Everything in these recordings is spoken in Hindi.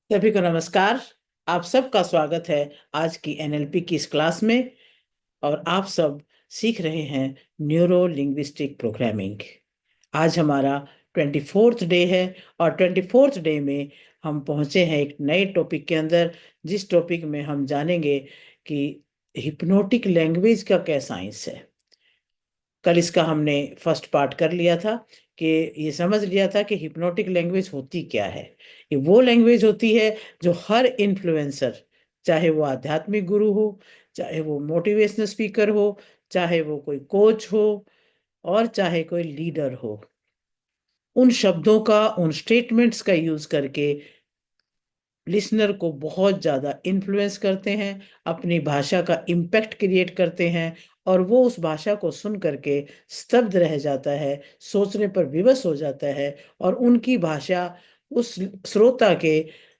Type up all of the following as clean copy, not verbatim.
सभी को नमस्कार। आप सबका स्वागत है आज की एनएलपी की इस क्लास में। और आप सब सीख रहे हैं न्यूरो लिंग्विस्टिक प्रोग्रामिंग। आज हमारा 24th डे है। और 24th डे में हम पहुंचे हैं एक नए टॉपिक के अंदर, जिस टॉपिक में हम जानेंगे कि हिप्नोटिक लैंग्वेज का क्या साइंस है। कल इसका हमने फर्स्ट पार्ट कर लिया था कि ये समझ लिया था कि हिप्नोटिक लैंग्वेज होती क्या है। ये वो लैंग्वेज होती है जो हर इन्फ्लुएंसर, चाहे वो आध्यात्मिक गुरु हो, चाहे वो मोटिवेशनल स्पीकर हो, चाहे वो कोई कोच हो, और चाहे कोई लीडर हो, उन शब्दों का, उन स्टेटमेंट्स का यूज करके लिसनर को बहुत ज़्यादा इन्फ्लुएंस करते हैं, अपनी भाषा का इम्पैक्ट क्रिएट करते हैं। और वो उस भाषा को सुन करके स्तब्ध रह जाता है, सोचने पर विवश हो जाता है। और उनकी भाषा उस श्रोता के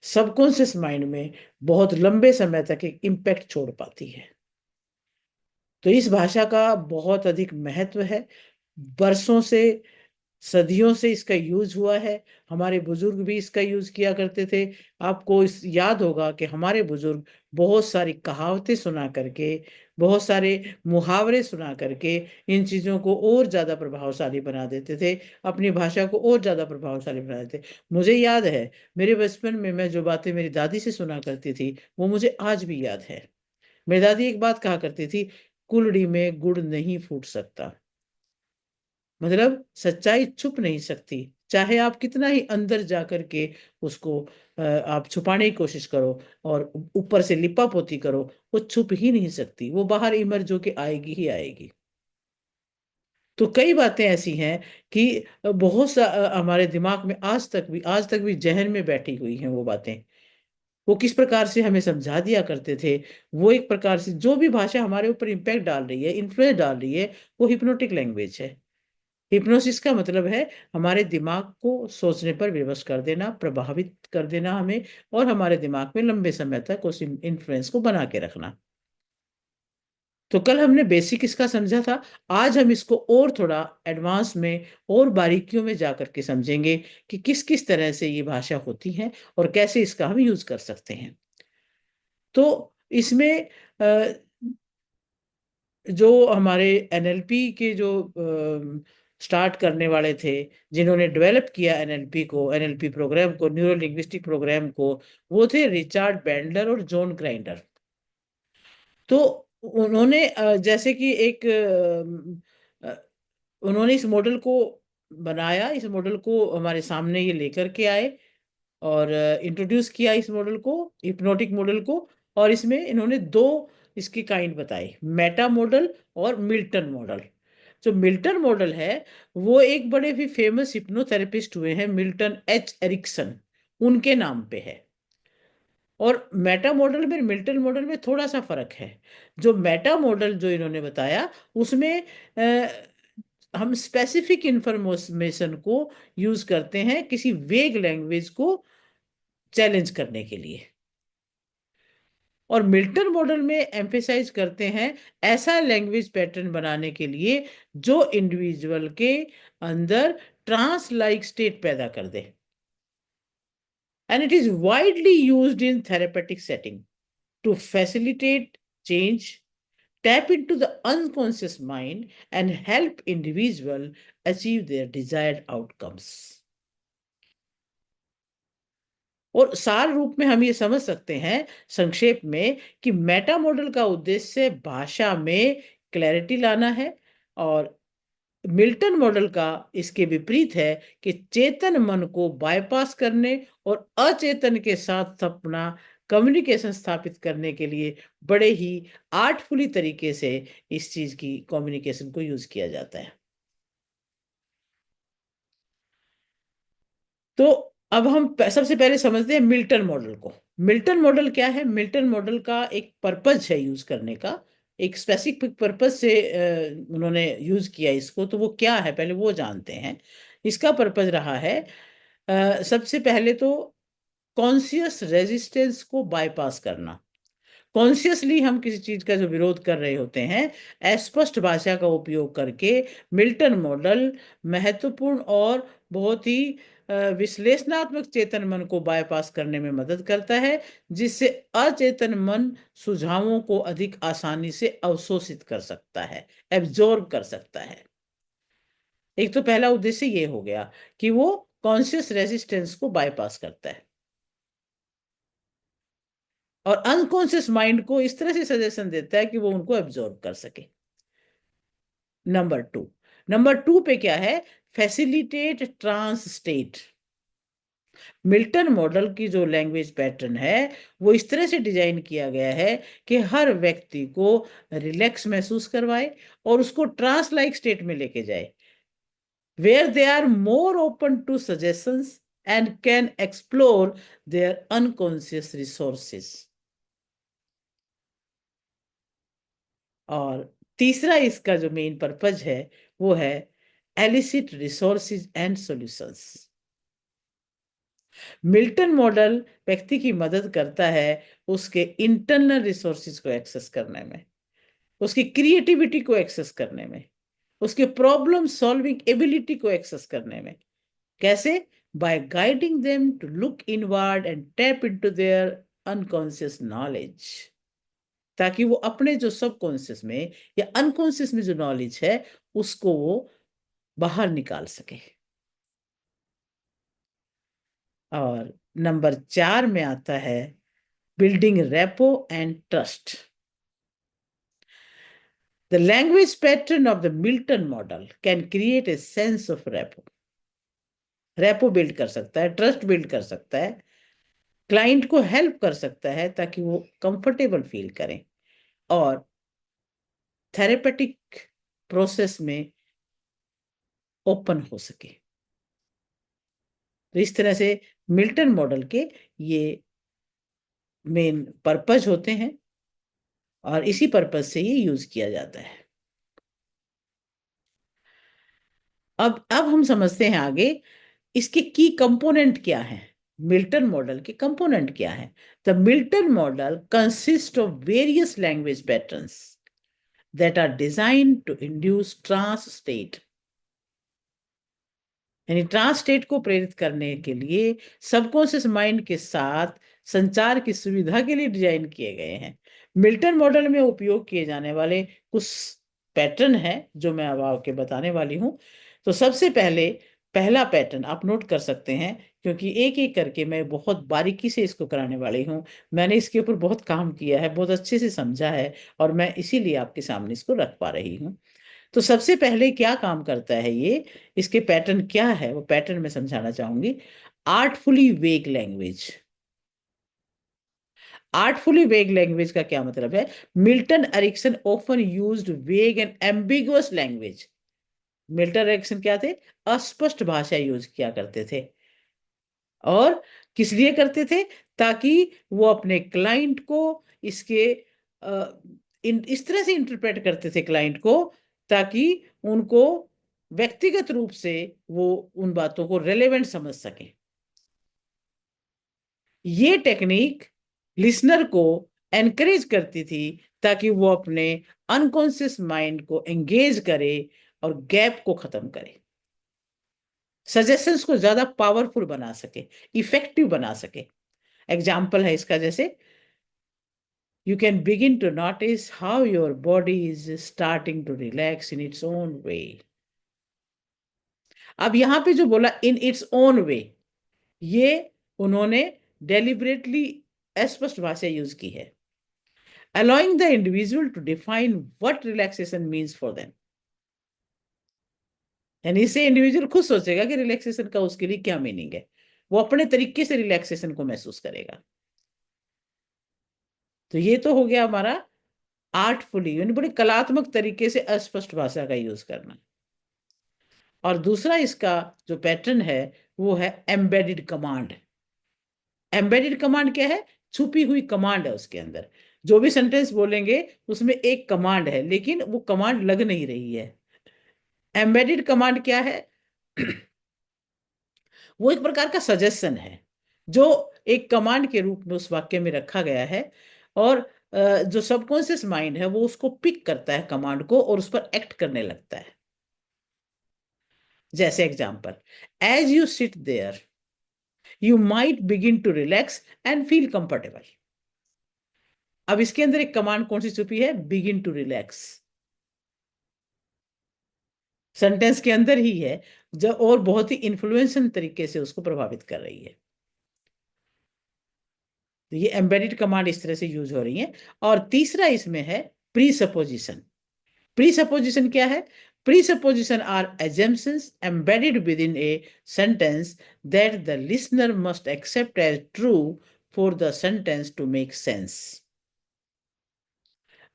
सबकॉन्शियस माइंड में बहुत लंबे समय तक एक इम्पैक्ट छोड़ पाती है। तो इस भाषा का बहुत अधिक महत्व है। बरसों से, सदियों से इसका यूज हुआ है। हमारे बुजुर्ग भी इसका यूज किया करते थे। आपको इस याद होगा कि हमारे बुजुर्ग बहुत सारी कहावतें सुना करके, बहुत सारे मुहावरे सुना करके इन चीजों को और ज्यादा प्रभावशाली बना देते थे, अपनी भाषा को और ज्यादा प्रभावशाली बना देते। मुझे याद है, मेरे बचपन में मैं जो बातें मेरी दादी से सुना करती थी वो मुझे आज भी याद है। मेरी दादी एक बात कहा करती थी, कुल्हड़ी में गुड़ नहीं फूट सकता। मतलब सच्चाई छुप नहीं सकती, चाहे आप कितना ही अंदर जा करके उसको आप छुपाने की कोशिश करो और ऊपर से लिपा पोती करो, वो छुप ही नहीं सकती, वो बाहर इमर्ज होके आएगी ही आएगी। तो कई बातें ऐसी हैं कि बहुत सा हमारे दिमाग में आज तक भी जहन में बैठी हुई हैं वो बातें। वो किस प्रकार से हमें समझा दिया करते थे। वो एक प्रकार से जो भी भाषा हमारे ऊपर इम्पैक्ट डाल रही है, इन्फ्लुएंस डाल रही है, वो हिप्नोटिक लैंग्वेज है। हिप्नोसिस का मतलब है हमारे दिमाग को सोचने पर विवश कर देना, प्रभावित कर देना हमें, और हमारे दिमाग में लंबे समय तक उस इन्फ्लुएंस को बना के रखना। तो कल हमने बेसिक इसका समझा था। आज हम इसको और थोड़ा एडवांस में और बारीकियों में जा करके समझेंगे कि किस किस तरह से ये भाषा होती है और कैसे इसका हम यूज कर सकते हैं। तो इसमें जो हमारे एनएलपी के जो स्टार्ट करने वाले थे, जिन्होंने डेवलप किया एनएलपी को, एनएलपी प्रोग्राम को, न्यूरो लिंग्विस्टिक प्रोग्राम को, वो थे रिचार्ड बैंडलर और जॉन ग्राइंडर। तो उन्होंने जैसे कि एक उन्होंने इस मॉडल को बनाया, इस मॉडल को हमारे सामने ये लेकर के आए और इंट्रोड्यूस किया इस मॉडल को, हिप्नोटिक मॉडल को। और इसमें इन्होंने दो इसकी काइंड बताई, मेटा मॉडल और मिल्टन मॉडल। जो मिल्टन मॉडल है वो एक बड़े भी फेमस हिप्नोथेरेपिस्ट हुए हैं, मिल्टन एच एरिक्सन, उनके नाम पे है। और मेटा मॉडल में मिल्टन मॉडल में थोड़ा सा फर्क है। जो मेटा मॉडल जो इन्होंने बताया उसमें हम स्पेसिफिक इंफॉर्मेशन को यूज करते हैं किसी वेग लैंग्वेज को चैलेंज करने के लिए। और मिल्टन मॉडल में एम्फेसाइज करते हैं ऐसा लैंग्वेज पैटर्न बनाने के लिए जो इंडिविजुअल के अंदर ट्रांस लाइक स्टेट पैदा कर दे। And it is widely used in therapeutic setting to facilitate change, tap into the unconscious mind and help individual achieve their desired outcomes। और सार रूप में हम ये समझ सकते हैं संक्षेप में कि मेटा मॉडल का उद्देश्य भाषा में क्लैरिटी लाना है, और मिल्टन मॉडल का इसके विपरीत है कि चेतन मन को बायपास करने और अचेतन के साथ अपना कम्युनिकेशन स्थापित करने के लिए बड़े ही आर्टफुली तरीके से इस चीज की कम्युनिकेशन को यूज किया जाता है। तो अब हम सबसे पहले समझते हैं मिल्टन मॉडल को। मिल्टन मॉडल क्या है? मिल्टन मॉडल का एक पर्पज है यूज करने का, एक स्पेसिफिक पर्पज से उन्होंने यूज किया इसको। तो वो क्या है पहले वो जानते हैं। इसका पर्पज रहा है सबसे पहले तो कॉन्शियस रेजिस्टेंस को बाईपास करना। कॉन्शियसली हम किसी चीज का जो विरोध कर रहे होते हैं, अस्पष्ट भाषा का उपयोग करके मिल्टन मॉडल महत्वपूर्ण और बहुत ही विश्लेषणात्मक चेतन मन को बायपास करने में मदद करता है, जिससे अचेतन मन सुझावों को अधिक आसानी से अवशोषित कर सकता है, एब्जॉर्ब कर सकता है। एक तो पहला उद्देश्य ये हो गया कि वो कॉन्शियस रेजिस्टेंस को बायपास करता है और अनकॉन्शियस माइंड को इस तरह से सजेशन देता है कि वो उनको एब्जॉर्ब कर सके। नंबर टू पे क्या है? Facilitate trance state. Milton model की जो लैंग्वेज पैटर्न है वो इस तरह से डिजाइन किया गया है कि हर व्यक्ति को रिलैक्स महसूस करवाए और उसको ट्रांस लाइक स्टेट में लेके जाए, where they are more open to suggestions and can explore their unconscious resources। और तीसरा इसका जो मेन पर्पज है वो है elicit resources and solutions. Milton model व्यक्ति की मदद करता है उसके इंटरनल रिसोर्सेज को एक्सेस करने में, उसकी क्रिएटिविटी को एक्सेस करने में, उसके प्रॉब्लम सॉल्विंग एबिलिटी को एक्सेस करने में। कैसे? By guiding them to look inward and tap into their unconscious knowledge, ताकि वो अपने जो सबकॉन्शियस में या अनकॉन्शियस में जो नॉलेज है उसको वो बाहर निकाल सके। और नंबर 4 में आता है building repo and trust. The language pattern of the Milton model can create a sense of repo. Rapport build कर सकता है, ट्रस्ट बिल्ड कर सकता है, क्लाइंट को हेल्प कर सकता है ताकि वो कंफर्टेबल फील करें और थेरेपेटिक प्रोसेस में ओपन हो सके। तो इस तरह से मिल्टन मॉडल के ये मेन पर्पज होते हैं और इसी पर्पज से ये यूज किया जाता है। अब हम समझते हैं आगे इसके की कंपोनेंट क्या है। मिल्टन मॉडल के कंपोनेंट क्या है? The Milton model consist of various language patterns that are designed to induce trance state. यानी ट्रांस स्टेट को प्रेरित करने के लिए सबकॉन्शियस माइंड के साथ संचार की सुविधा के लिए डिजाइन किए गए हैं। मिल्टन मॉडल में उपयोग किए जाने वाले कुछ पैटर्न हैं जो मैं अब आपके बताने वाली हूँ। तो सबसे पहले पहला पैटर्न आप नोट कर सकते हैं, क्योंकि एक एक करके मैं बहुत बारीकी से इसको कराने वाली हूँ। मैंने इसके ऊपर बहुत काम किया है, बहुत अच्छे से समझा है और मैं इसीलिए आपके सामने इसको रख पा रही हूँ। तो सबसे पहले क्या काम करता है ये, इसके पैटर्न क्या है वो पैटर्न मैं समझाना चाहूंगी। आर्टफुली वेग लैंग्वेज। आर्टफुली वेग लैंग्वेज का क्या मतलब है? Milton Erickson often used vague and ambiguous language. Milton Erickson क्या थे? अस्पष्ट भाषा यूज किया करते थे। और किस लिए करते थे? ताकि वो अपने क्लाइंट को इसके इस तरह से इंटरप्रेट करते थे क्लाइंट को, ताकि उनको व्यक्तिगत रूप से वो उन बातों को रेलेवेंट समझ सके। ये टेक्निक लिसनर को एनकरेज करती थी ताकि वो अपने अनकॉन्शियस माइंड को एंगेज करे और गैप को खत्म करे, सजेशंस को ज्यादा पावरफुल बना सके, इफेक्टिव बना सके। एग्जाम्पल है इसका, जैसे you can begin to notice how your body is starting to relax in its own way। अब यहां पे जो बोला इन इट्स ओन वे, ये उन्होंने डेलिबरेटली अस्पष्ट भाषा यूज की है। allowing the individual to define what relaxation means for them। यानी इससे इंडिविजुअल खुद सोचेगा कि रिलैक्सेशन का उसके लिए क्या मीनिंग है, वो अपने तरीके से रिलैक्सेशन को महसूस करेगा। तो ये तो हो गया हमारा आर्टफुली, यानी बड़ी कलात्मक तरीके से अस्पष्ट भाषा का यूज करना। और दूसरा इसका जो पैटर्न है वो है एम्बेडेड कमांड। एम्बेडेड कमांड क्या है? छुपी हुई कमांड है उसके अंदर। जो भी सेंटेंस बोलेंगे उसमें एक कमांड है, लेकिन वो कमांड लग नहीं रही है। एम्बेडेड कमांड क्या है? वो एक प्रकार का सजेशन है जो एक कमांड के रूप में उस वाक्य में रखा गया है और जो सबकॉन्शियस माइंड है वो उसको पिक करता है कमांड को और उस पर एक्ट करने लगता है। जैसे example, as you sit there you might begin to relax and feel comfortable. अब इसके अंदर एक कमांड कौन सी छुपी है? Begin to relax. सेंटेंस के अंदर ही है, जो और बहुत ही इन्फ्लुएंशियल तरीके से उसको प्रभावित कर रही है। तो ये एम्बेडेड कमांड इस तरह से यूज हो रही है। और तीसरा इसमें है प्री सपोजिशन। प्री सपोजिशन क्या है? Presupposition are assumptions embedded within a sentence that the listener must accept as true for the sentence to make sense।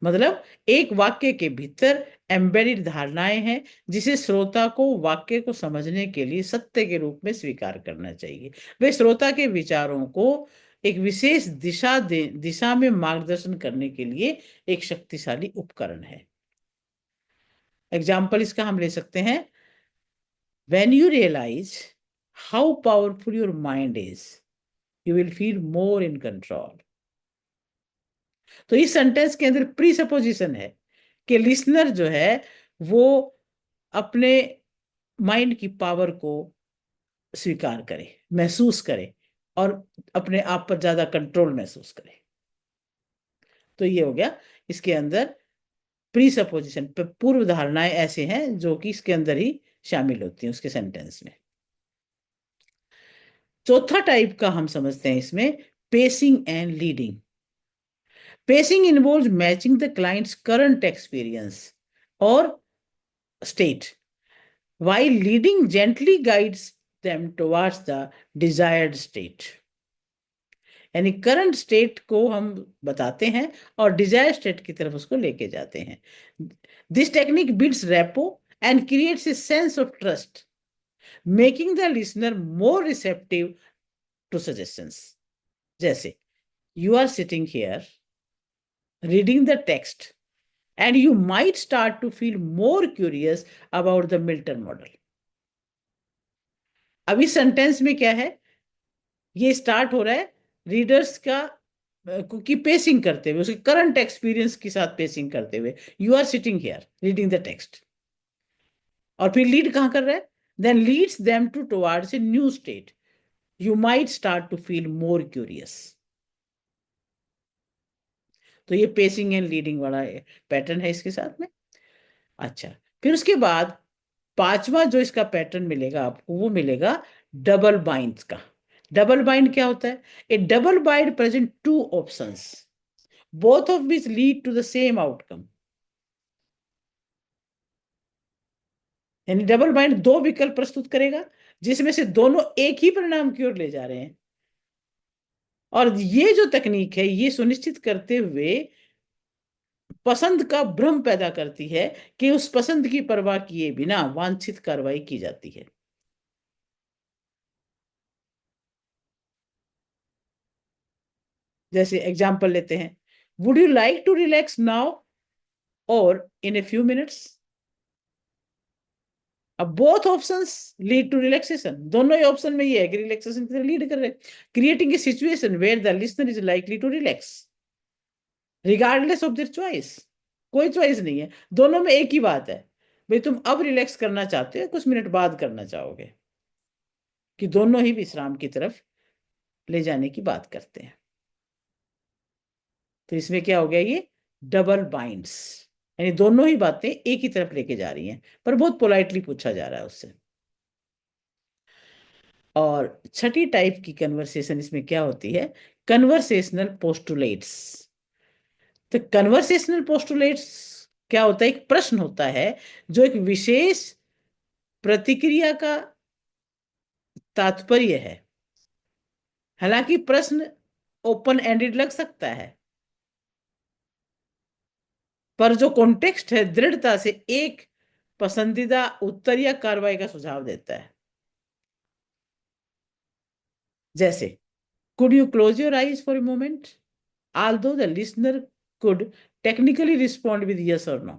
मतलब एक वाक्य के भीतर एम्बेडेड धारणाएं हैं जिसे श्रोता को वाक्य को समझने के लिए सत्य के रूप में स्वीकार करना चाहिए। वे श्रोता के विचारों को एक विशेष दिशा में मार्गदर्शन करने के लिए एक शक्तिशाली उपकरण है। एग्जाम्पल इसका हम ले सकते हैं, when you realize how powerful your mind is you will feel more in control। तो इस सेंटेंस के अंदर प्री सपोजिशन है कि लिसनर जो है वो अपने माइंड की पावर को स्वीकार करे, महसूस करे और अपने आप पर ज्यादा कंट्रोल महसूस करे। तो ये हो गया इसके अंदर प्री सपोजिशन, पूर्व धारणाएं ऐसे हैं जो कि इसके अंदर ही शामिल होती हैं उसके सेंटेंस में। चौथा टाइप का हम समझते हैं इसमें pacing and leading. Pacing involves matching the client's current experience or state, while leading gently guides them towards the desired state। यानी करंट स्टेट को हम बताते हैं और डिजायर स्टेट की तरफ उसको लेके जाते हैं। This technique builds rapport and creates a sense of trust, making the listener more receptive to suggestions. जैसे, you are sitting here reading the text and you might start to feel more curious about the Milton model। अब इस सेंटेंस में क्या है? ये स्टार्ट हो रहा है रीडर्स का की पेसिंग करते हुए, उसके करंट एक्सपीरियंस के साथ पेसिंग करते हुए। You are sitting here reading the text, और फिर लीड कहां कर रहा है? Then leads them to towards a new state, you might start to feel more curious. तो ये पेसिंग एंड लीडिंग वाला पैटर्न है इसके साथ में। अच्छा, फिर उसके बाद पांचवा जो इसका पैटर्न मिलेगा आपको वो मिलेगा डबल बाइंड का। डबल बाइंड क्या होता है? A double bind present two options both of which lead to the same outcome. यानी डबल बाइंड दो विकल्प प्रस्तुत करेगा जिसमें से दोनों एक ही परिणाम की ओर ले जा रहे हैं। और ये जो तकनीक है ये सुनिश्चित करते हुए पसंद का भ्रम पैदा करती है कि उस पसंद की परवाह किए बिना वांछित कार्रवाई की जाती है। जैसे एग्जाम्पल लेते हैं, would you like to relax now और इन ए फ्यू मिनट्स। अब both options lead to relaxation, दोनों ही ऑप्शन में ये है कि रिलैक्सेशन की तरफ लीड कर रहे हैं। Creating a situation where the listener is likely to relax regardless of their choice. कोई चॉइस नहीं है, दोनों में एक ही बात है, भाई तुम अब रिलैक्स करना चाहते हो कुछ मिनट बाद करना चाहोगे, कि दोनों ही विश्राम की तरफ ले जाने की बात करते हैं। तो इसमें क्या हो गया? ये डबल बाइंड्स, यानी दोनों ही बातें एक ही तरफ लेके जा रही हैं, पर बहुत पोलाइटली पूछा जा रहा है उससे। और छठी टाइप की कन्वर्सेशन इसमें क्या होती है? Conversational postulates. तो कन्वर्सेशनल पोस्टुलेट्स क्या होता है? एक प्रश्न होता है जो एक विशेष प्रतिक्रिया का तात्पर्य है। हालांकि प्रश्न ओपन एंडेड लग सकता है, पर जो कॉन्टेक्स्ट है दृढ़ता से एक पसंदीदा उत्तर या कार्रवाई का सुझाव देता है। जैसे, could you close your eyes for a moment, although the listener could technically respond with yes or no।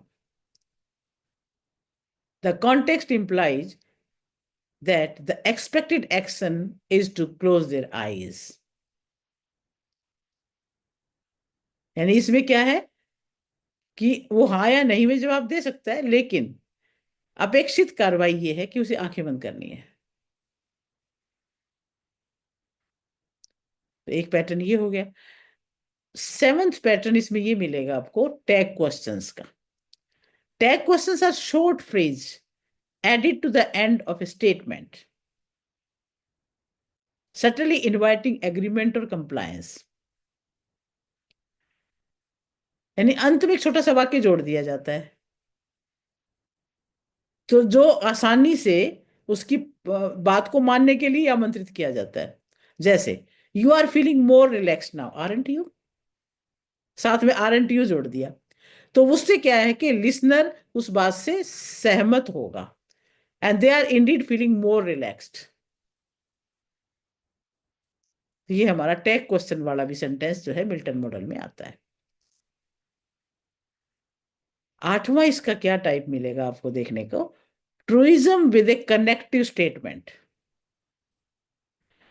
The context implies that the expected action is to close their eyes। यानी इसमें क्या है कि वो हाँ या नहीं में जवाब दे सकता है, लेकिन अपेक्षित कार्रवाई ये है कि उसे आंखें बंद करनी है। तो एक पैटर्न ये हो गया। सेवंथ पैटर्न इसमें ये मिलेगा आपको टैग क्वेश्चंस का। Tag questions are short phrase added to the end of a statement, subtly inviting agreement or compliance। यानी अंत में एक छोटा सा वाक्य जोड़ दिया जाता है, तो जो आसानी से उसकी बात को मानने के लिए आमंत्रित किया जाता है। जैसे you are feeling more relax now aren't you, साथ में आरंट यू जोड़ दिया, तो उससे क्या है कि लिसनर उस बात से सहमत होगा, and they are indeed feeling more relaxed. ये हमारा टैग क्वेश्चन वाला भी सेंटेंस जो है मिल्टन मॉडल में आता है। आठवां इसका क्या टाइप मिलेगा आपको देखने को, truism with a connective statement.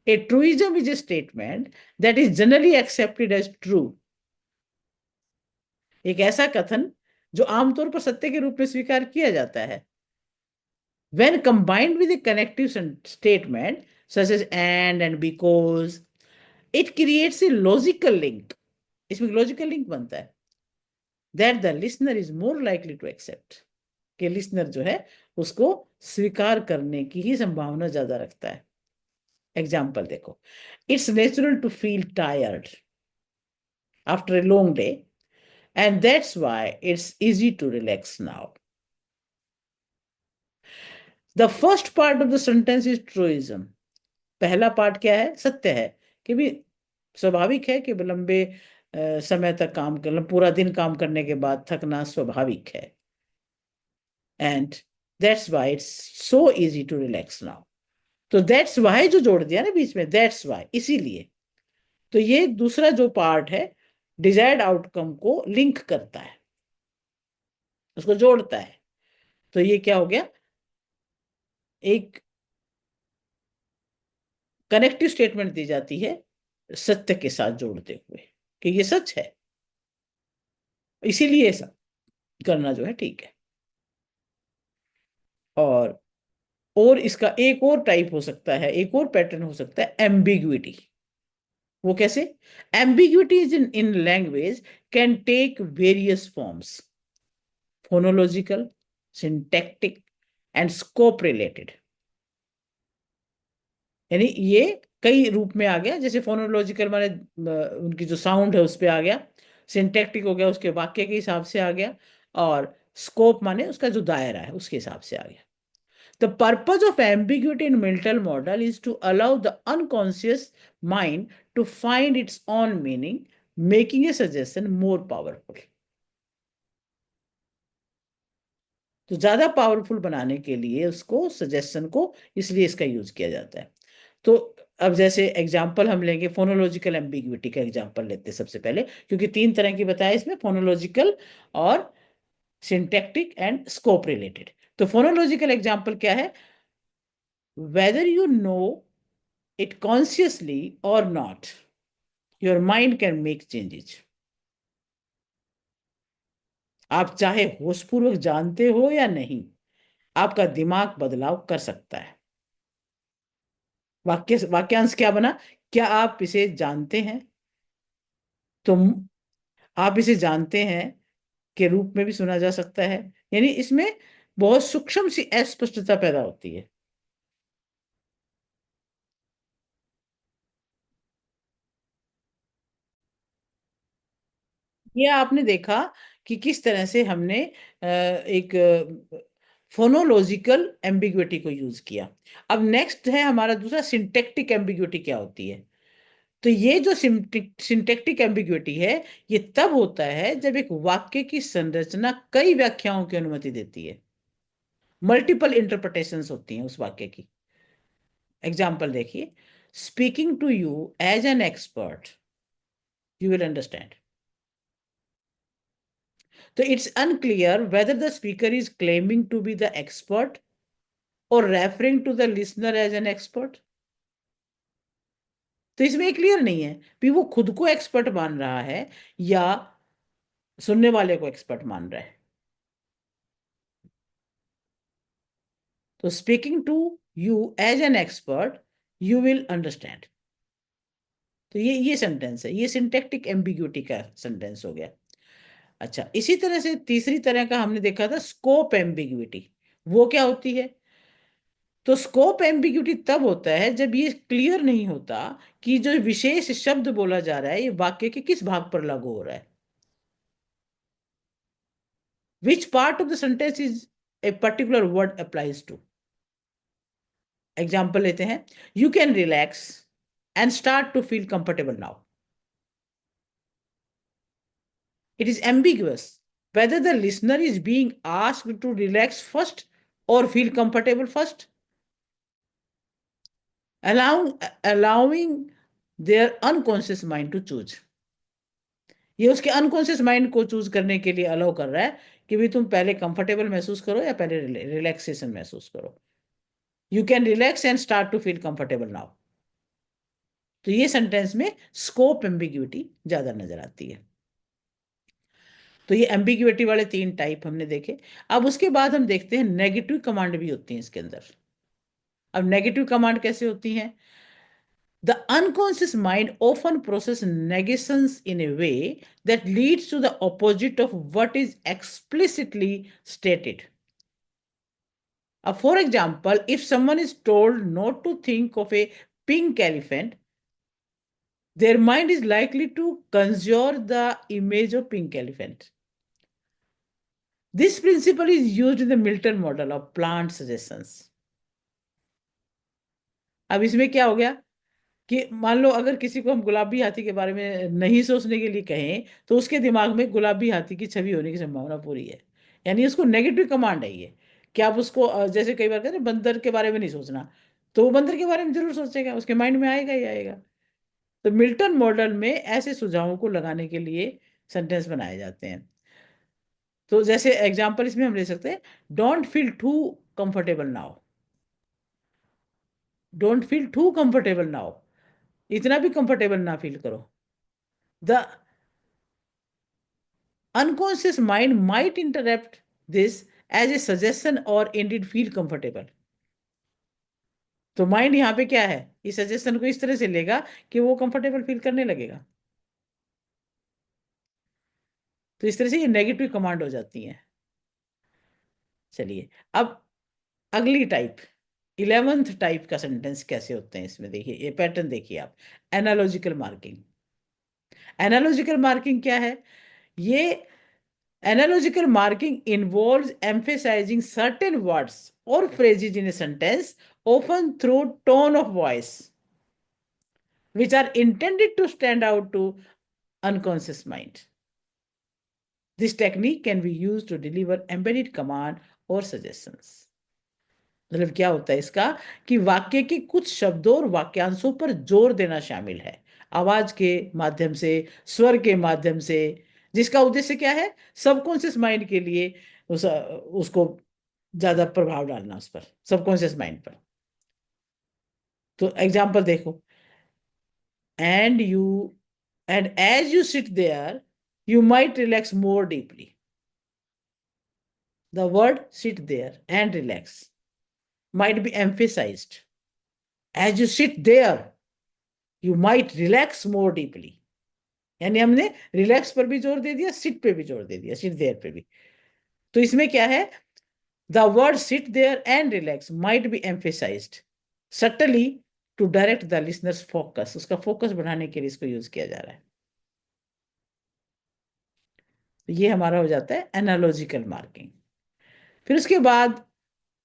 A truism is a statement that is generally accepted as true। एक ऐसा कथन जो आमतौर पर सत्य के रूप में स्वीकार किया जाता है। When combined with a connective statement such as and because, it creates a logical link। इसमें लॉजिकल लिंक बनता है that the listener is more likely to accept। कि लिसनर जो है उसको स्वीकार करने की ही संभावना ज्यादा रखता है। एग्जाम्पल देखो, it's natural to feel tired after a long day and that's why it's easy to relax now। The first part of the sentence is truism। पहला पार्ट क्या है, सत्य है कि भी स्वाभाविक है कि लंबे समय तक काम कर, पूरा दिन काम करने के बाद थकना स्वाभाविक है, and that's why it's so easy to relax now. तो दैट्स व्हाई जो जोड़ दिया ना बीच में, दैट्स व्हाई इसीलिए, तो ये दूसरा जो पार्ट है डिजायर्ड आउटकम को लिंक करता है, उसको जोड़ता है। तो ये क्या हो गया, एक कनेक्टिव स्टेटमेंट दी जाती है सत्य के साथ जोड़ते हुए कि ये सच है, इसीलिए ऐसा करना जो है ठीक है। और इसका एक और टाइप हो सकता है, एक और पैटर्न हो सकता है एम्बिग्विटी। वो कैसे, ambiguity is in language can take various forms, phonological, syntactic and scope related. यानी ये कई रूप में आ गया, जैसे फोनोलॉजिकल माने उनकी जो साउंड है उस पे आ गया, सिंटैक्टिक हो गया उसके वाक्य के हिसाब से आ गया, और स्कोप माने उसका जो दायरा है उसके हिसाब से आ गया। The purpose of ambiguity in mental model is to allow the unconscious mind to find its own meaning, making a suggestion more powerful। तो ज्यादा पावरफुल बनाने के लिए उसको सजेशन को इसलिए इसका यूज किया जाता है। तो अब जैसे एग्जाम्पल हम लेंगे, फोनोलॉजिकल एम्बिग्विटी का एग्जाम्पल लेते हैं सबसे पहले, क्योंकि तीन तरह की बताया इसमें, फोनोलॉजिकल और सिंटैक्टिक एंड स्कोप रिलेटेड। तो फोनोलॉजिकल एग्जाम्पल क्या है, whether you know it consciously or not, your mind can make changes। आप चाहे होशपूर्वक जानते हो या नहीं, आपका दिमाग बदलाव कर सकता है। वाक्यांश क्या बना, क्या आप इसे जानते हैं, तो आप इसे जानते हैं के रूप में भी सुना जा सकता है। यानी इसमें बहुत सूक्ष्म सी अस्पष्टता पैदा होती है। ये आपने देखा कि किस तरह से हमने एक फोनोलॉजिकल एम्बिग्विटी को यूज किया। अब नेक्स्ट है हमारा दूसरा, सिंटेक्टिक एम्बिग्विटी क्या होती है। तो ये जो सिंटेक्टिक एम्बिग्विटी है, ये तब होता है जब एक वाक्य की संरचना कई व्याख्याओं की अनुमति देती है, मल्टीपल इंटरप्रिटेशंस होती हैं उस वाक्य की। एग्जाम्पल देखिए, speaking to you as an expert, you will understand. तो it's unclear whether the speaker is claiming to be the expert और referring to the listener as an expert. तो इसमें क्लियर नहीं है कि वो खुद को एक्सपर्ट मान रहा है या सुनने वाले को एक्सपर्ट मान रहा है। तो speaking to you as an expert, you will understand. तो ये सेंटेंस है, ये सिंटैक्टिक एम्बिग्यूटी का सेंटेंस हो गया। अच्छा, इसी तरह से तीसरी तरह का हमने देखा था स्कोप एम्बिग्यूटी। वो क्या होती है? तो स्कोप एम्बिग्यूटी तब होता है जब ये क्लियर नहीं होता कि जो विशेष शब्द बोला जा रहा है ये वाक्य के किस भाग पर लागू हो रहा है। Which part of the sentence is a particular word applies to. Example लेते हैं। You can relax and start to feel comfortable now. It is ambiguous whether the listener is being asked to relax first or feel comfortable first, allowing their unconscious mind to choose. ये उसके अनकॉन्शियस माइंड को चूज करने के लिए अलाउ कर रहा है कि भाई तुम पहले कंफर्टेबल महसूस करो या पहले रिलैक्सेशन महसूस करो। You can relax and start to feel comfortable now. तो ये सेंटेंस में स्कोप एम्बिग्यूटी ज्यादा नजर आती है। तो ये एम्बिग्यूटी वाले तीन टाइप हमने देखे। अब उसके बाद हम देखते हैं नेगेटिव कमांड भी होती हैं इसके अंदर। अब नेगेटिव कमांड कैसे होती हैं? The unconscious mind often processes negations in a way that leads to the opposite of what is explicitly stated. For example, if someone is told not to think of a pink elephant, their mind is likely to conjure the image of pink elephant. This principle is used in the Milton model of plant suggestions. अब इसमें क्या हो गया कि मान लो अगर किसी को हम गुलाबी हाथी के बारे में नहीं सोचने के लिए कहें तो उसके दिमाग में गुलाबी हाथी की छवि होने की संभावना पूरी है। यानी उसको नेगेटिव कमांड है ये कि आप उसको जैसे कई बार कहते हैं बंदर के बारे में नहीं सोचना, तो वो बंदर के बारे में जरूर सोचेगा, उसके माइंड में आएगा ही आएगा। तो मिल्टन मॉडल में ऐसे सुझावों को लगाने के लिए सेंटेंस बनाए जाते हैं। तो जैसे एग्जाम्पल इसमें हम ले सकते हैं, don't feel too comfortable now. Don't feel too comfortable now, इतना भी कंफर्टेबल ना फील करो। The unconscious mind might interpret this as a suggestion or indeed feel comfortable. तो माइंड यहाँ पे क्या है, इस सजेशन को इस तरह से लेगा कि वो कंफर्टेबल फील करने लगेगा। तो इस तरह से ये नेगेटिव कमांड हो जाती है। चलिए, अब अगली टाइप, 11th टाइप का सेंटेंस कैसे होते हैं इसमें देखिए, ये पैटर्न देखिए आप। Analogical marking. एनालॉजिकल मार्किंग क्या है? ये analogical marking involves emphasizing certain words or phrases in a sentence, often through tone of voice, which are intended to stand out to unconscious mind. This technique can be used to deliver embedded command or suggestions. मतलब क्या होता है इसका कि वाक्य के कुछ शब्दों और वाक्यांशों पर जोर देना शामिल है, आवाज के माध्यम से, स्वर के माध्यम से, जिसका उद्देश्य क्या है? सबकॉन्शियस माइंड के लिए उसको ज्यादा प्रभाव डालना उस पर, सबकॉन्शियस माइंड पर। तो एग्जाम्पल देखो। And you and as you sit there you might relax more deeply. The word sit there and relax might be emphasized. As you sit there, you might relax more deeply. यानी हमने रिलैक्स पर भी जोर दे दिया, सिट पे भी जोर दे दिया, सिट देयर पे भी। तो इसमें क्या है? The word sit there and relax might be emphasized subtly to direct the listener's focus. उसका फोकस बढ़ाने के लिए इसको यूज किया जा रहा है। तो ये हमारा हो जाता है एनालॉजिकल मार्किंग। फिर उसके बाद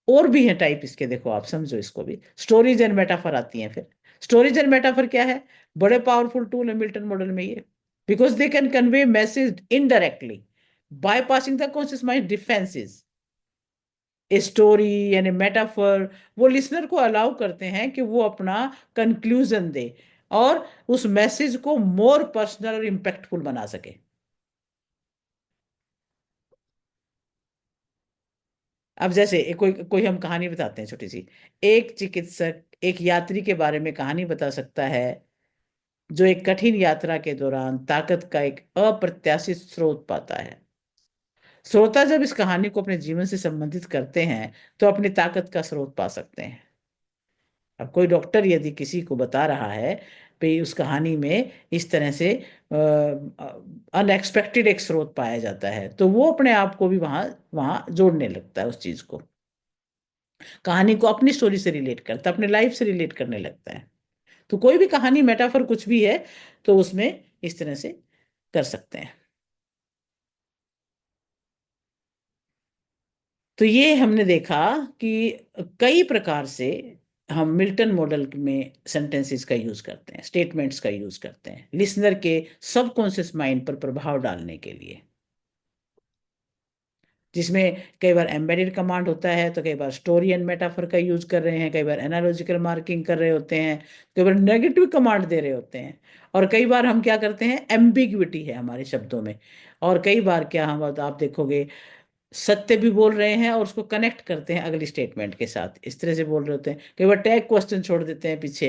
और भी है टाइप इसके, देखो आप समझो इसको भी। स्टोरीज एंड मेटाफर आती हैं। फिर स्टोरीज एंड मेटाफर क्या है? बड़े पावरफुल टूल है मिल्टन मॉडल में ये, because they can convey message indirectly bypassing the conscious mind defenses. A story यानी मेटाफर वो लिसनर को अलाउ करते हैं कि वो अपना कंक्लूजन दे और उस मैसेज को मोर पर्सनल और इम्पैक्टफुल बना सके। अब जैसे कोई कोई हम कहानी बताते हैं छोटी सी। एक चिकित्सक एक यात्री के बारे में कहानी बता सकता है जो एक कठिन यात्रा के दौरान ताकत का एक अप्रत्याशित स्रोत पाता है। श्रोता जब इस कहानी को अपने जीवन से संबंधित करते हैं तो अपनी ताकत का स्रोत पा सकते हैं। अब कोई डॉक्टर यदि किसी को बता रहा है कि उस कहानी में इस तरह से अनएक्सपेक्टेड एक स्रोत पाया जाता है, तो वो अपने आप को भी वहां वहां जोड़ने लगता है, उस चीज को, कहानी को अपनी स्टोरी से रिलेट करता है, अपने लाइफ से रिलेट करने लगता है। तो कोई भी कहानी, मेटाफर कुछ भी है, तो उसमें इस तरह से कर सकते हैं। तो ये हमने देखा कि कई प्रकार से हम मिल्टन मॉडल में सेंटेंसेस का यूज करते हैं, स्टेटमेंट्स का यूज करते हैं लिसनर के सबकॉन्शियस माइंड पर प्रभाव डालने के लिए, जिसमें कई बार एम्बेडेड कमांड होता है, तो कई बार स्टोरी एंड मेटाफर का यूज कर रहे हैं, कई बार एनालॉजिकल मार्किंग कर रहे होते हैं, कई बार नेगेटिव कमांड दे रहे होते हैं, और कई बार हम क्या करते हैं, एम्बिग्विटी है हमारे शब्दों में, और कई बार क्या हम, आप देखोगे, सत्य भी बोल रहे हैं और उसको कनेक्ट करते हैं अगली स्टेटमेंट के साथ, इस तरह से बोल रहे होते हैं, कई बार टैग क्वेश्चन छोड़ देते हैं पीछे,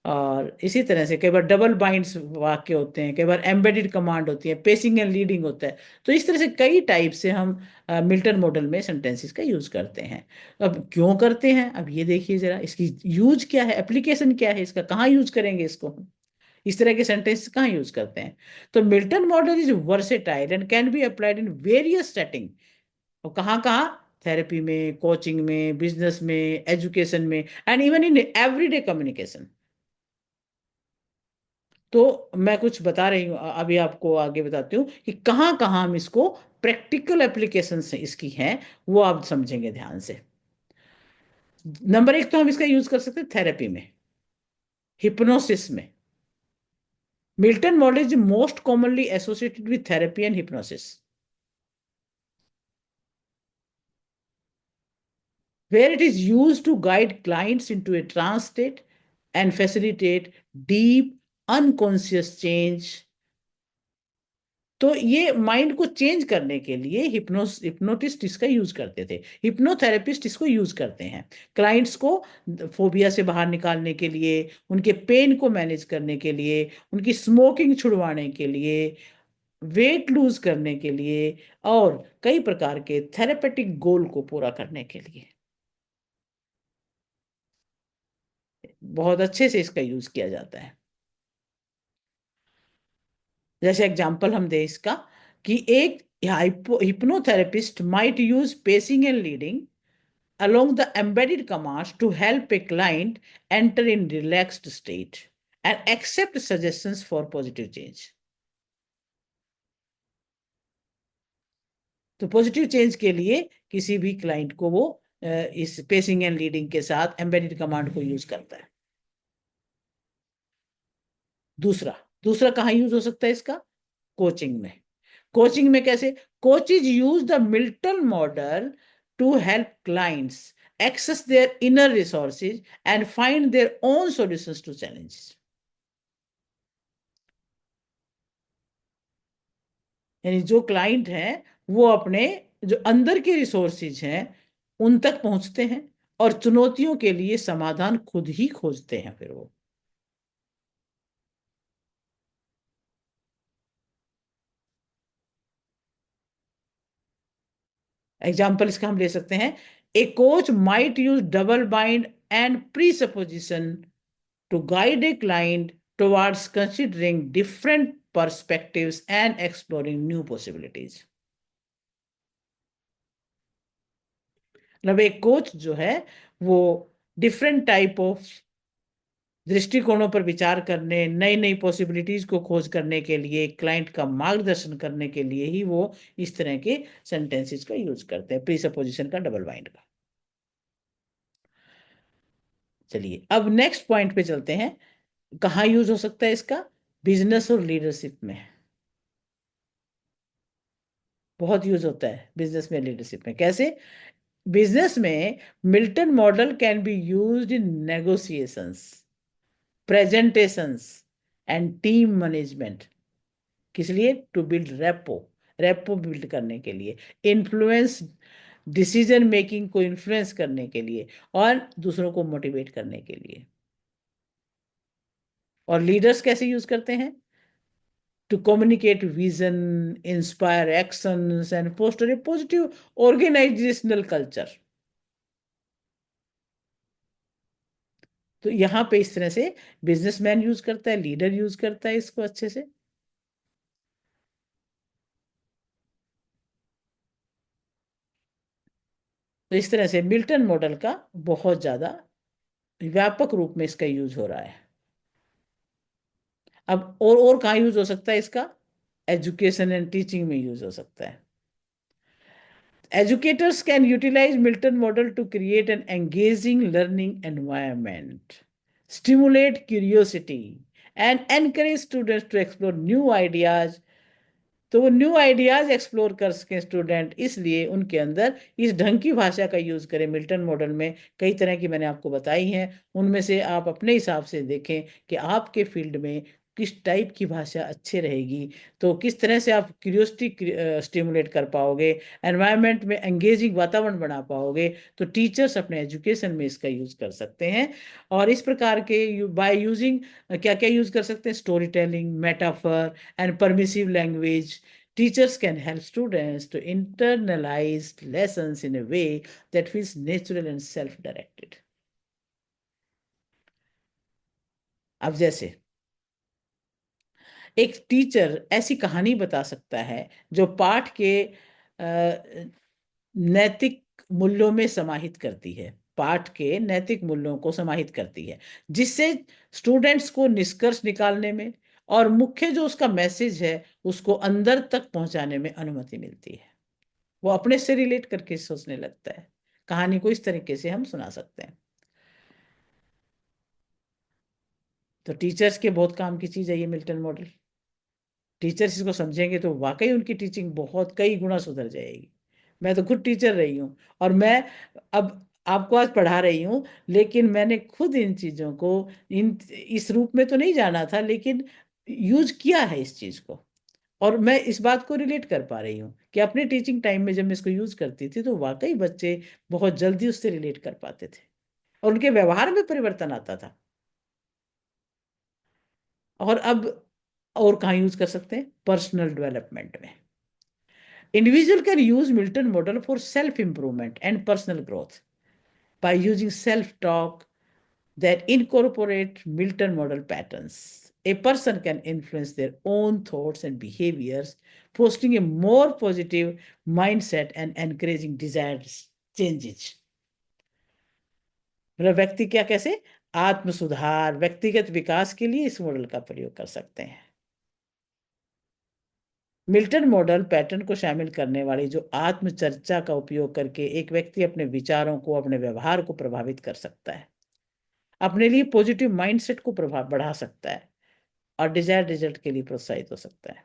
और इसी तरह से कई बार डबल बाइंड्स वाक्य होते हैं, कई बार एम्बेडेड कमांड होती है, पेसिंग एंड लीडिंग होता है। तो इस तरह से कई टाइप से हम मिल्टन मॉडल में सेंटेंसेस का यूज करते हैं। अब क्यों करते हैं, अब ये देखिए जरा, इसकी यूज क्या है, एप्लीकेशन क्या है इसका, कहाँ यूज करेंगे इसको हम, इस तरह के सेंटेंस कहाँ यूज करते हैं। तो Milton model is versatile and can be applied in various setting. और कहाँ कहाँ, थेरेपी में, कोचिंग में, बिजनेस में, एजुकेशन में, and even in everyday communication. तो मैं कुछ बता रही हूँ, अभी आपको आगे बताती हूँ कि कहाँ कहाँ हम इसको, प्रैक्टिकल एप्लीकेशन से इसकी हैं, वो आप समझेंगे ध्यान से। नंबर एक, तो हम इसका यूज कर सकते हैं थेरेपी में, हिप्नोसिस में। Milton model is most commonly associated with therapy and hypnosis, where it is used to guide clients into a trance state and facilitate deep unconscious change। तो ये माइंड को चेंज करने के लिए हिप्नोटिस्ट इसका यूज करते थे, हिप्नोथेरेपिस्ट इसको यूज करते हैं क्लाइंट्स को फोबिया से बाहर निकालने के लिए, उनके पेन को मैनेज करने के लिए, उनकी स्मोकिंग छुड़वाने के लिए, वेट लूज करने के लिए, और कई प्रकार के थेरेपेटिक गोल को पूरा करने के लिए बहुत अच्छे से इसका यूज किया जाता है। जैसे एग्जांपल हम दे इसका, कि एक hypnotherapist might use pacing and leading along the embedded commands to help a client enter in relaxed state and accept suggestions for positive change। तो पॉजिटिव चेंज के लिए किसी भी क्लाइंट को वो इस पेसिंग एंड लीडिंग के साथ एम्बेडेड कमांड को यूज करता है। दूसरा, दूसरा कहाँ यूज हो सकता है इसका, कोचिंग में। कोचिंग में कैसे, coaches use the Milton model to help clients access their inner resources and find their own solutions to challenges. यानी जो क्लाइंट हैं, वो अपने जो अंदर के रिसोर्सेज हैं उन तक पहुंचते हैं, और चुनौतियों के लिए समाधान खुद ही खोजते हैं फिर वो। एग्जाम्पल इसका हम ले सकते हैं, a coach might use double bind and presupposition to guide a client towards considering different perspectives and exploring new possibilities. मतलब एक कोच जो है, वो डिफरेंट टाइप ऑफ दृष्टिकोणों पर विचार करने, नई नई पॉसिबिलिटीज को खोज करने के लिए, क्लाइंट का मार्गदर्शन करने के लिए ही वो इस तरह के सेंटेंसेस का यूज करते हैं, प्रीसपोजिशन का, डबल बाइंड का। चलिए अब नेक्स्ट पॉइंट पे चलते हैं, कहाँ यूज हो सकता है इसका, बिजनेस और लीडरशिप में। बहुत यूज होता है बिजनेस में, लीडरशिप में। कैसे, बिजनेस में Milton model can be used in negotiations, presentations and team management. किस लिए, to build rapport, rapport build करने के लिए, इन्फ्लुएंस, डिसीजन मेकिंग को इन्फ्लुएंस करने के लिए, और दूसरों को मोटिवेट करने के लिए। और लीडर्स कैसे यूज करते हैं? To communicate vision, inspire actions and foster a positive organisational culture. तो यहाँ पे इस तरह से बिजनेसमैन यूज करता है, लीडर यूज करता है इसको अच्छे से। तो इस तरह से मिल्टन मॉडल का बहुत ज्यादा व्यापक रूप में इसका यूज हो रहा है। अब और कहाँ यूज हो सकता है इसका? एजुकेशन एंड टीचिंग में यूज हो सकता है। Educators can utilize Milton model to create an engaging learning environment, stimulate curiosity, and encourage students to explore new ideas। तो वो न्यू आइडियाज एक्सप्लोर कर सकें स्टूडेंट, इसलिए उनके अंदर इस ढंग की भाषा का यूज करें। मिल्टन मॉडल में कई तरह की मैंने आपको बताई हैं, उनमें से आप अपने हिसाब से देखें कि आपके फील्ड में किस टाइप की भाषा अच्छे रहेगी। तो किस तरह से आप क्यूरियोसिटी स्टिमुलेट कर पाओगे, एनवायरनमेंट में एंगेजिंग वातावरण बना पाओगे। तो टीचर्स अपने एजुकेशन में इसका यूज कर सकते हैं। और इस प्रकार के बाय यूजिंग क्या क्या यूज कर सकते हैं? Story telling, metaphor and permissive language. Teachers can help students to internalize lessons in a way that feels natural and self-directed। अब जैसे एक टीचर ऐसी कहानी बता सकता है जो पाठ के नैतिक मूल्यों में समाहित करती है, पाठ के नैतिक मूल्यों को समाहित करती है, जिससे स्टूडेंट्स को निष्कर्ष निकालने में और मुख्य जो उसका मैसेज है उसको अंदर तक पहुंचाने में अनुमति मिलती है। वो अपने से रिलेट करके सोचने लगता है। कहानी को इस तरीके से हम सुना सकते हैं। तो टीचर्स के बहुत काम की चीज है ये मिल्टन मॉडल। टीचर्स इसको समझेंगे तो वाकई उनकी टीचिंग बहुत कई गुना सुधर जाएगी। मैं तो खुद टीचर रही हूँ, और मैं अब आपको आज पढ़ा रही हूँ, लेकिन मैंने खुद इन चीज़ों को इन इस रूप में तो नहीं जाना था, लेकिन यूज किया है इस चीज़ को। और मैं इस बात को रिलेट कर पा रही हूँ कि अपने टीचिंग टाइम में जब मैं इसको यूज करती थी तो वाकई बच्चे बहुत जल्दी उससे रिलेट कर पाते थे और उनके व्यवहार में परिवर्तन आता था। और अब और कहाँ यूज कर सकते हैं? पर्सनल डेवलपमेंट में। Individual can use Milton model for self-improvement and personal growth by using self-talk that incorporate Milton model patterns. A person can influence their own thoughts and behaviors, fostering a more positive mindset and encouraging desired changes। मतलब व्यक्ति क्या कैसे आत्म सुधार, व्यक्तिगत विकास के लिए इस मॉडल का प्रयोग कर सकते हैं। मिल्टन मॉडल पैटर्न को शामिल करने वाली जो आत्मचर्चा का उपयोग करके एक व्यक्ति अपने विचारों को, अपने व्यवहार को प्रभावित कर सकता है, अपने लिए पॉजिटिव माइंडसेट को प्रभाव बढ़ा सकता है और डिजायर्ड रिजल्ट के लिए प्रोत्साहित हो सकता है।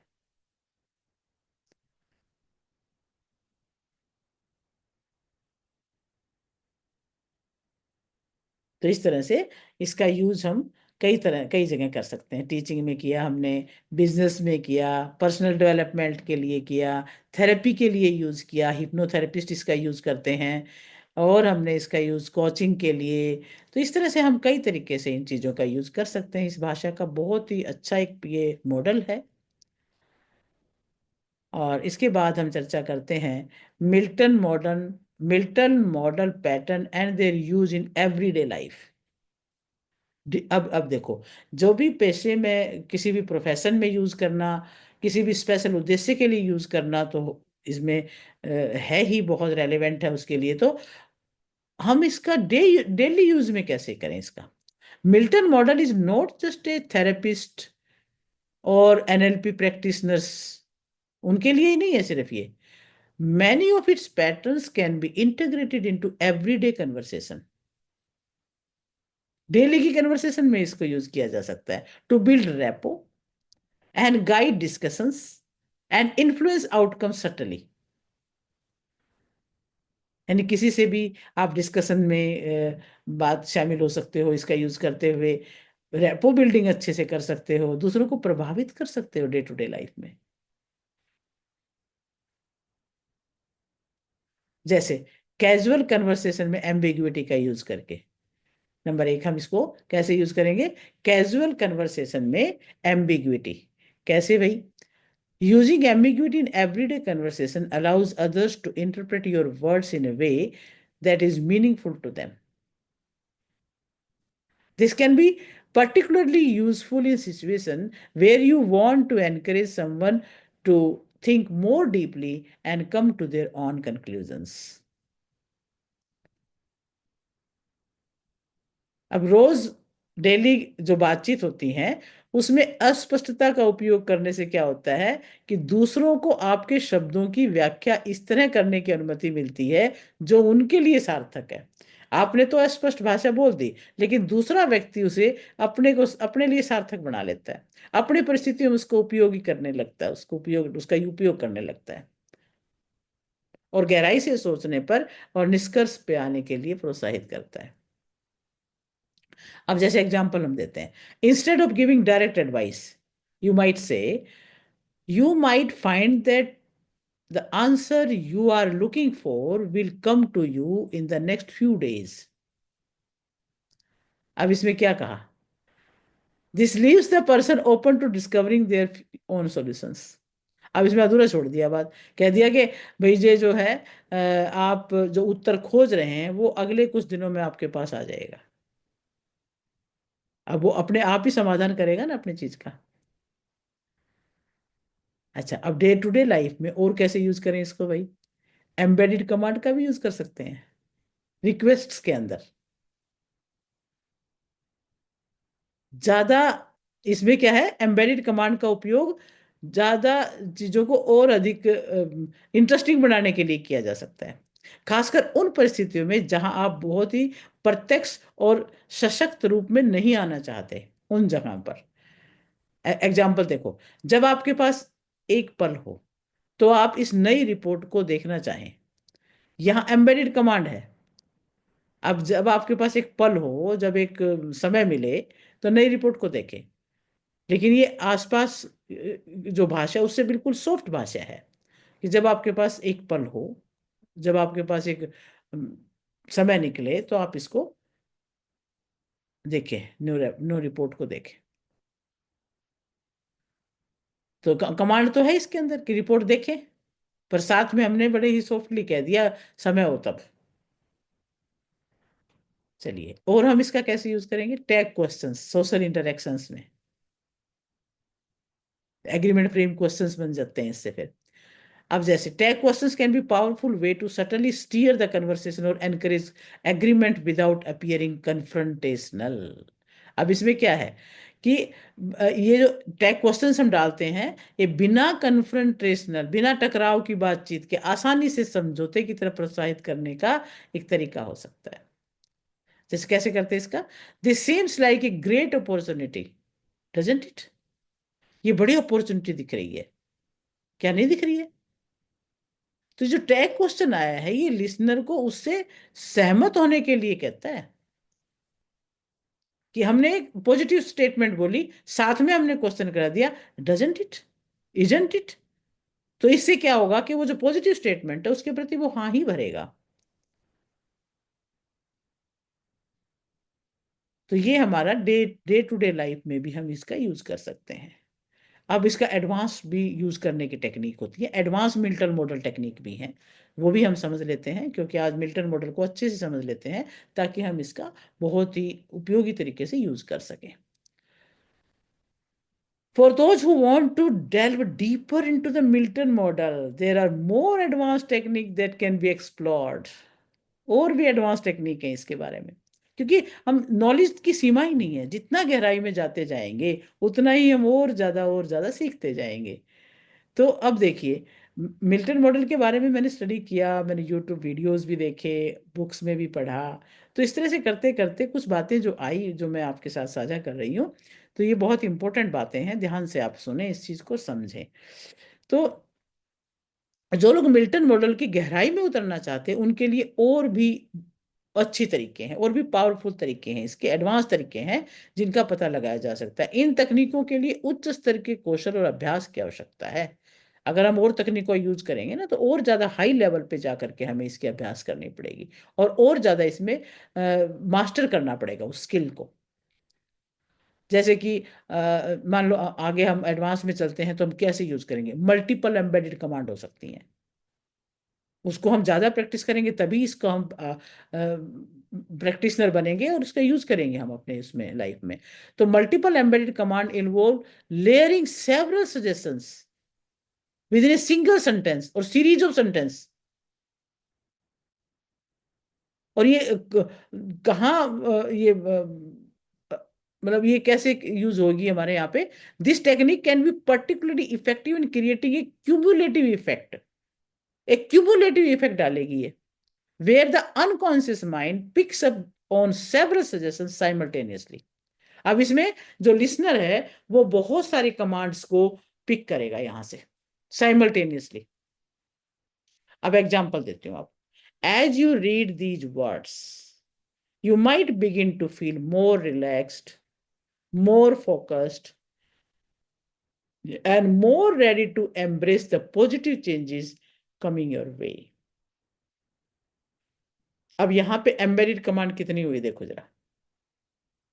तो इस तरह से इसका यूज हम कई जगह कर सकते हैं। टीचिंग में किया हमने, बिजनेस में किया, पर्सनल डेवलपमेंट के लिए किया, थेरेपी के लिए यूज किया, हिप्नोथेरेपिस्ट इसका यूज करते हैं, और हमने इसका यूज कोचिंग के लिए। तो इस तरह से हम कई तरीके से इन चीज़ों का यूज कर सकते हैं। इस भाषा का बहुत ही अच्छा एक ये मॉडल है। और इसके बाद हम चर्चा करते हैं Milton model pattern and their use in everyday life. अब देखो, जो भी पेशे में किसी भी प्रोफेशन में यूज करना, किसी भी स्पेशल उद्देश्य के लिए यूज करना, तो इसमें है ही, बहुत रेलेवेंट है उसके लिए। तो हम इसका डेली यूज में कैसे करें इसका? Milton model is not just a therapist और एनएलपी प्रैक्टिशनर्स, उनके लिए ही नहीं है सिर्फ ये। Many of its patterns can be integrated into everyday conversation. Daily की कन्वर्सेशन में इसको यूज किया जा सकता है to build rapport and guide discussions and influence outcome subtly. यानी किसी से भी आप डिस्कशन में बात शामिल हो सकते हो इसका यूज करते हुए, रेपो बिल्डिंग अच्छे से कर सकते हो, दूसरों को प्रभावित कर सकते हो डे टू डे लाइफ में। जैसे कैजुअल कन्वर्सेशन में एम्बिग्विटी का यूज करके, नंबर एक, हम इसको कैसे यूज करेंगे? कैजुअल कन्वर्सेशन में एम्बिग्विटी। कैसे भाई? Using ambiguity in everyday conversation allows others to interpret your words in a way that is meaningful to them. This can be particularly useful in situations where you want to encourage someone to think more deeply and come to their own conclusions. अब रोज डेली जो बातचीत होती है उसमें अस्पष्टता का उपयोग करने से क्या होता है कि दूसरों को आपके शब्दों की व्याख्या इस तरह करने की अनुमति मिलती है जो उनके लिए सार्थक है। आपने तो अस्पष्ट भाषा बोल दी, लेकिन दूसरा व्यक्ति उसे अपने लिए सार्थक बना लेता है, अपनी परिस्थितियों में उसको उपयोगी करने लगता है, उसका उपयोग करने लगता है और गहराई से सोचने पर और निष्कर्ष पे आने के लिए प्रोत्साहित करता है। अब जैसे एग्जांपल हम देते हैं, instead of giving direct advice you might say, you might find that the answer you are looking for will come to you in the next few days. अब इसमें क्या कहा? This leaves the person open to discovering their own solutions. अब इसमें अधूरा छोड़ दिया बात, कह दिया कि भाई ये जो है आप जो उत्तर खोज रहे हैं वो अगले कुछ दिनों में आपके पास आ जाएगा। अब वो अपने आप ही समाधान करेगा ना अपनी चीज का। अच्छा, अब डे टू डे लाइफ में और कैसे यूज करें इसको भाई? एम्बेडेड कमांड का भी यूज कर सकते हैं रिक्वेस्ट्स के अंदर। ज्यादा इसमें क्या है, एम्बेडेड कमांड का उपयोग ज्यादा चीजों को और अधिक इंटरेस्टिंग बनाने के लिए किया जा सकता है, खासकर उन परिस्थितियों में जहां आप बहुत ही प्रत्यक्ष और सशक्त रूप में नहीं आना चाहते, उन जगह पर। एग्जाम्पल देखो, जब आपके पास एक पल हो तो आप इस नई रिपोर्ट को देखना चाहें, यहां एम्बेडेड कमांड है। अब जब आपके पास एक पल हो, जब एक समय मिले, तो नई रिपोर्ट को देखें। लेकिन ये आसपास जो भाषा है उससे बिल्कुल सॉफ्ट भाषा है कि जब आपके पास एक पल हो, जब आपके पास एक समय निकले तो आप इसको देखें, न्यू रिपोर्ट को देखें। तो कमांड तो है इसके अंदर कि रिपोर्ट देखें, पर साथ में हमने बड़े ही सॉफ्टली कह दिया समय हो तब। चलिए, और हम इसका कैसे यूज करेंगे? टैग क्वेश्चंस सोशल इंटरेक्शंस में। एग्रीमेंट फ्रेम क्वेश्चंस बन जाते हैं इससे फिर। अब जैसे tag questions can be powerful way to subtly steer the conversation और encourage agreement without appearing confrontational. अब इसमें क्या है कि ये जो टैग क्वेश्चंस हम डालते हैं, ये बिना कन्फ्रंटेशनल, बिना टकराव की बातचीत के आसानी से समझौते की तरफ प्रोत्साहित करने का एक तरीका हो सकता है। जैसे कैसे करते हैं इसका? This seems like a great opportunity, doesn't it? ये बड़ी अपॉर्चुनिटी दिख रही है, क्या नहीं दिख रही है? तो जो टैग क्वेश्चन आया है ये लिसनर को उससे सहमत होने के लिए कहता है कि हमने एक पॉजिटिव स्टेटमेंट बोली, साथ में हमने क्वेश्चन करा दिया, डजंट इट, इजंट इट। तो इससे क्या होगा कि वो जो पॉजिटिव स्टेटमेंट है उसके प्रति वो हाँ ही भरेगा। तो ये हमारा day day to day life में भी हम इसका यूज कर सकते हैं। अब इसका एडवांस भी यूज करने की टेक्निक होती है, एडवांस मिल्टन मॉडल टेक्निक भी है, वो भी हम समझ लेते हैं, क्योंकि आज मिल्टन मॉडल को अच्छे से समझ लेते हैं ताकि हम इसका बहुत ही उपयोगी तरीके से यूज कर सकें। For those who want to delve deeper into the Milton model, there are more advanced techniques that can be explored. और भी एडवांस टेक्निक है इसके बारे में, क्योंकि हम नॉलेज की सीमा ही नहीं है, जितना गहराई में जाते जाएंगे उतना ही हम और ज्यादा सीखते जाएंगे। तो अब देखिए, मिल्टन मॉडल के बारे में मैंने स्टडी किया, मैंने यूट्यूब वीडियोस भी देखे, बुक्स में भी पढ़ा। तो इस तरह से करते करते कुछ बातें जो आई, जो मैं आपके साथ साझा कर रही हूँ, तो ये बहुत इंपॉर्टेंट बातें हैं, ध्यान से आप सुने, इस चीज़ को समझें। तो जो लोग मिल्टन मॉडल की गहराई में उतरना चाहते हैं उनके लिए और भी अच्छी तरीके हैं, और भी पावरफुल तरीके हैं, इसके एडवांस तरीके हैं जिनका पता लगाया जा सकता है। इन तकनीकों के लिए उच्च स्तर के कौशल और अभ्यास की आवश्यकता है। अगर हम और तकनीकों का यूज करेंगे ना, तो और ज्यादा हाई लेवल पे जा करके हमें इसकी अभ्यास करनी पड़ेगी, और ज्यादा इसमें मास्टर करना पड़ेगा उस स्किल को। जैसे कि मान लो आगे हम एडवांस में चलते हैं, तो हम कैसे यूज करेंगे? मल्टीपल एम्बेडेड कमांड हो सकती हैं, उसको हम ज्यादा प्रैक्टिस करेंगे तभी इसको हम प्रैक्टिशनर बनेंगे और उसका यूज करेंगे हम अपने इसमें लाइफ में। तो multiple embedded command involve layering several suggestions with in a single sentence और सीरीज ऑफ सेंटेंस। और ये कहाँ ये मतलब ये कैसे यूज होगी हमारे यहाँ पे? This technique can be particularly effective in creating a cumulative effect. एक क्यूमुलेटिव इफेक्ट डालेगी ये, where the unconscious mind picks up on several suggestions simultaneously। अब इसमें जो लिसनर है वो बहुत सारी कमांड्स को पिक करेगा यहां से साइमल्टेनियसली। अब एग्जांपल देती हूं आप। As you read these words, you might begin to feel more relaxed, more focused, and more ready to embrace the positive changes coming your way। अब यहां पे एम्बेडेड कमांड कितनी हुई देखो जरा।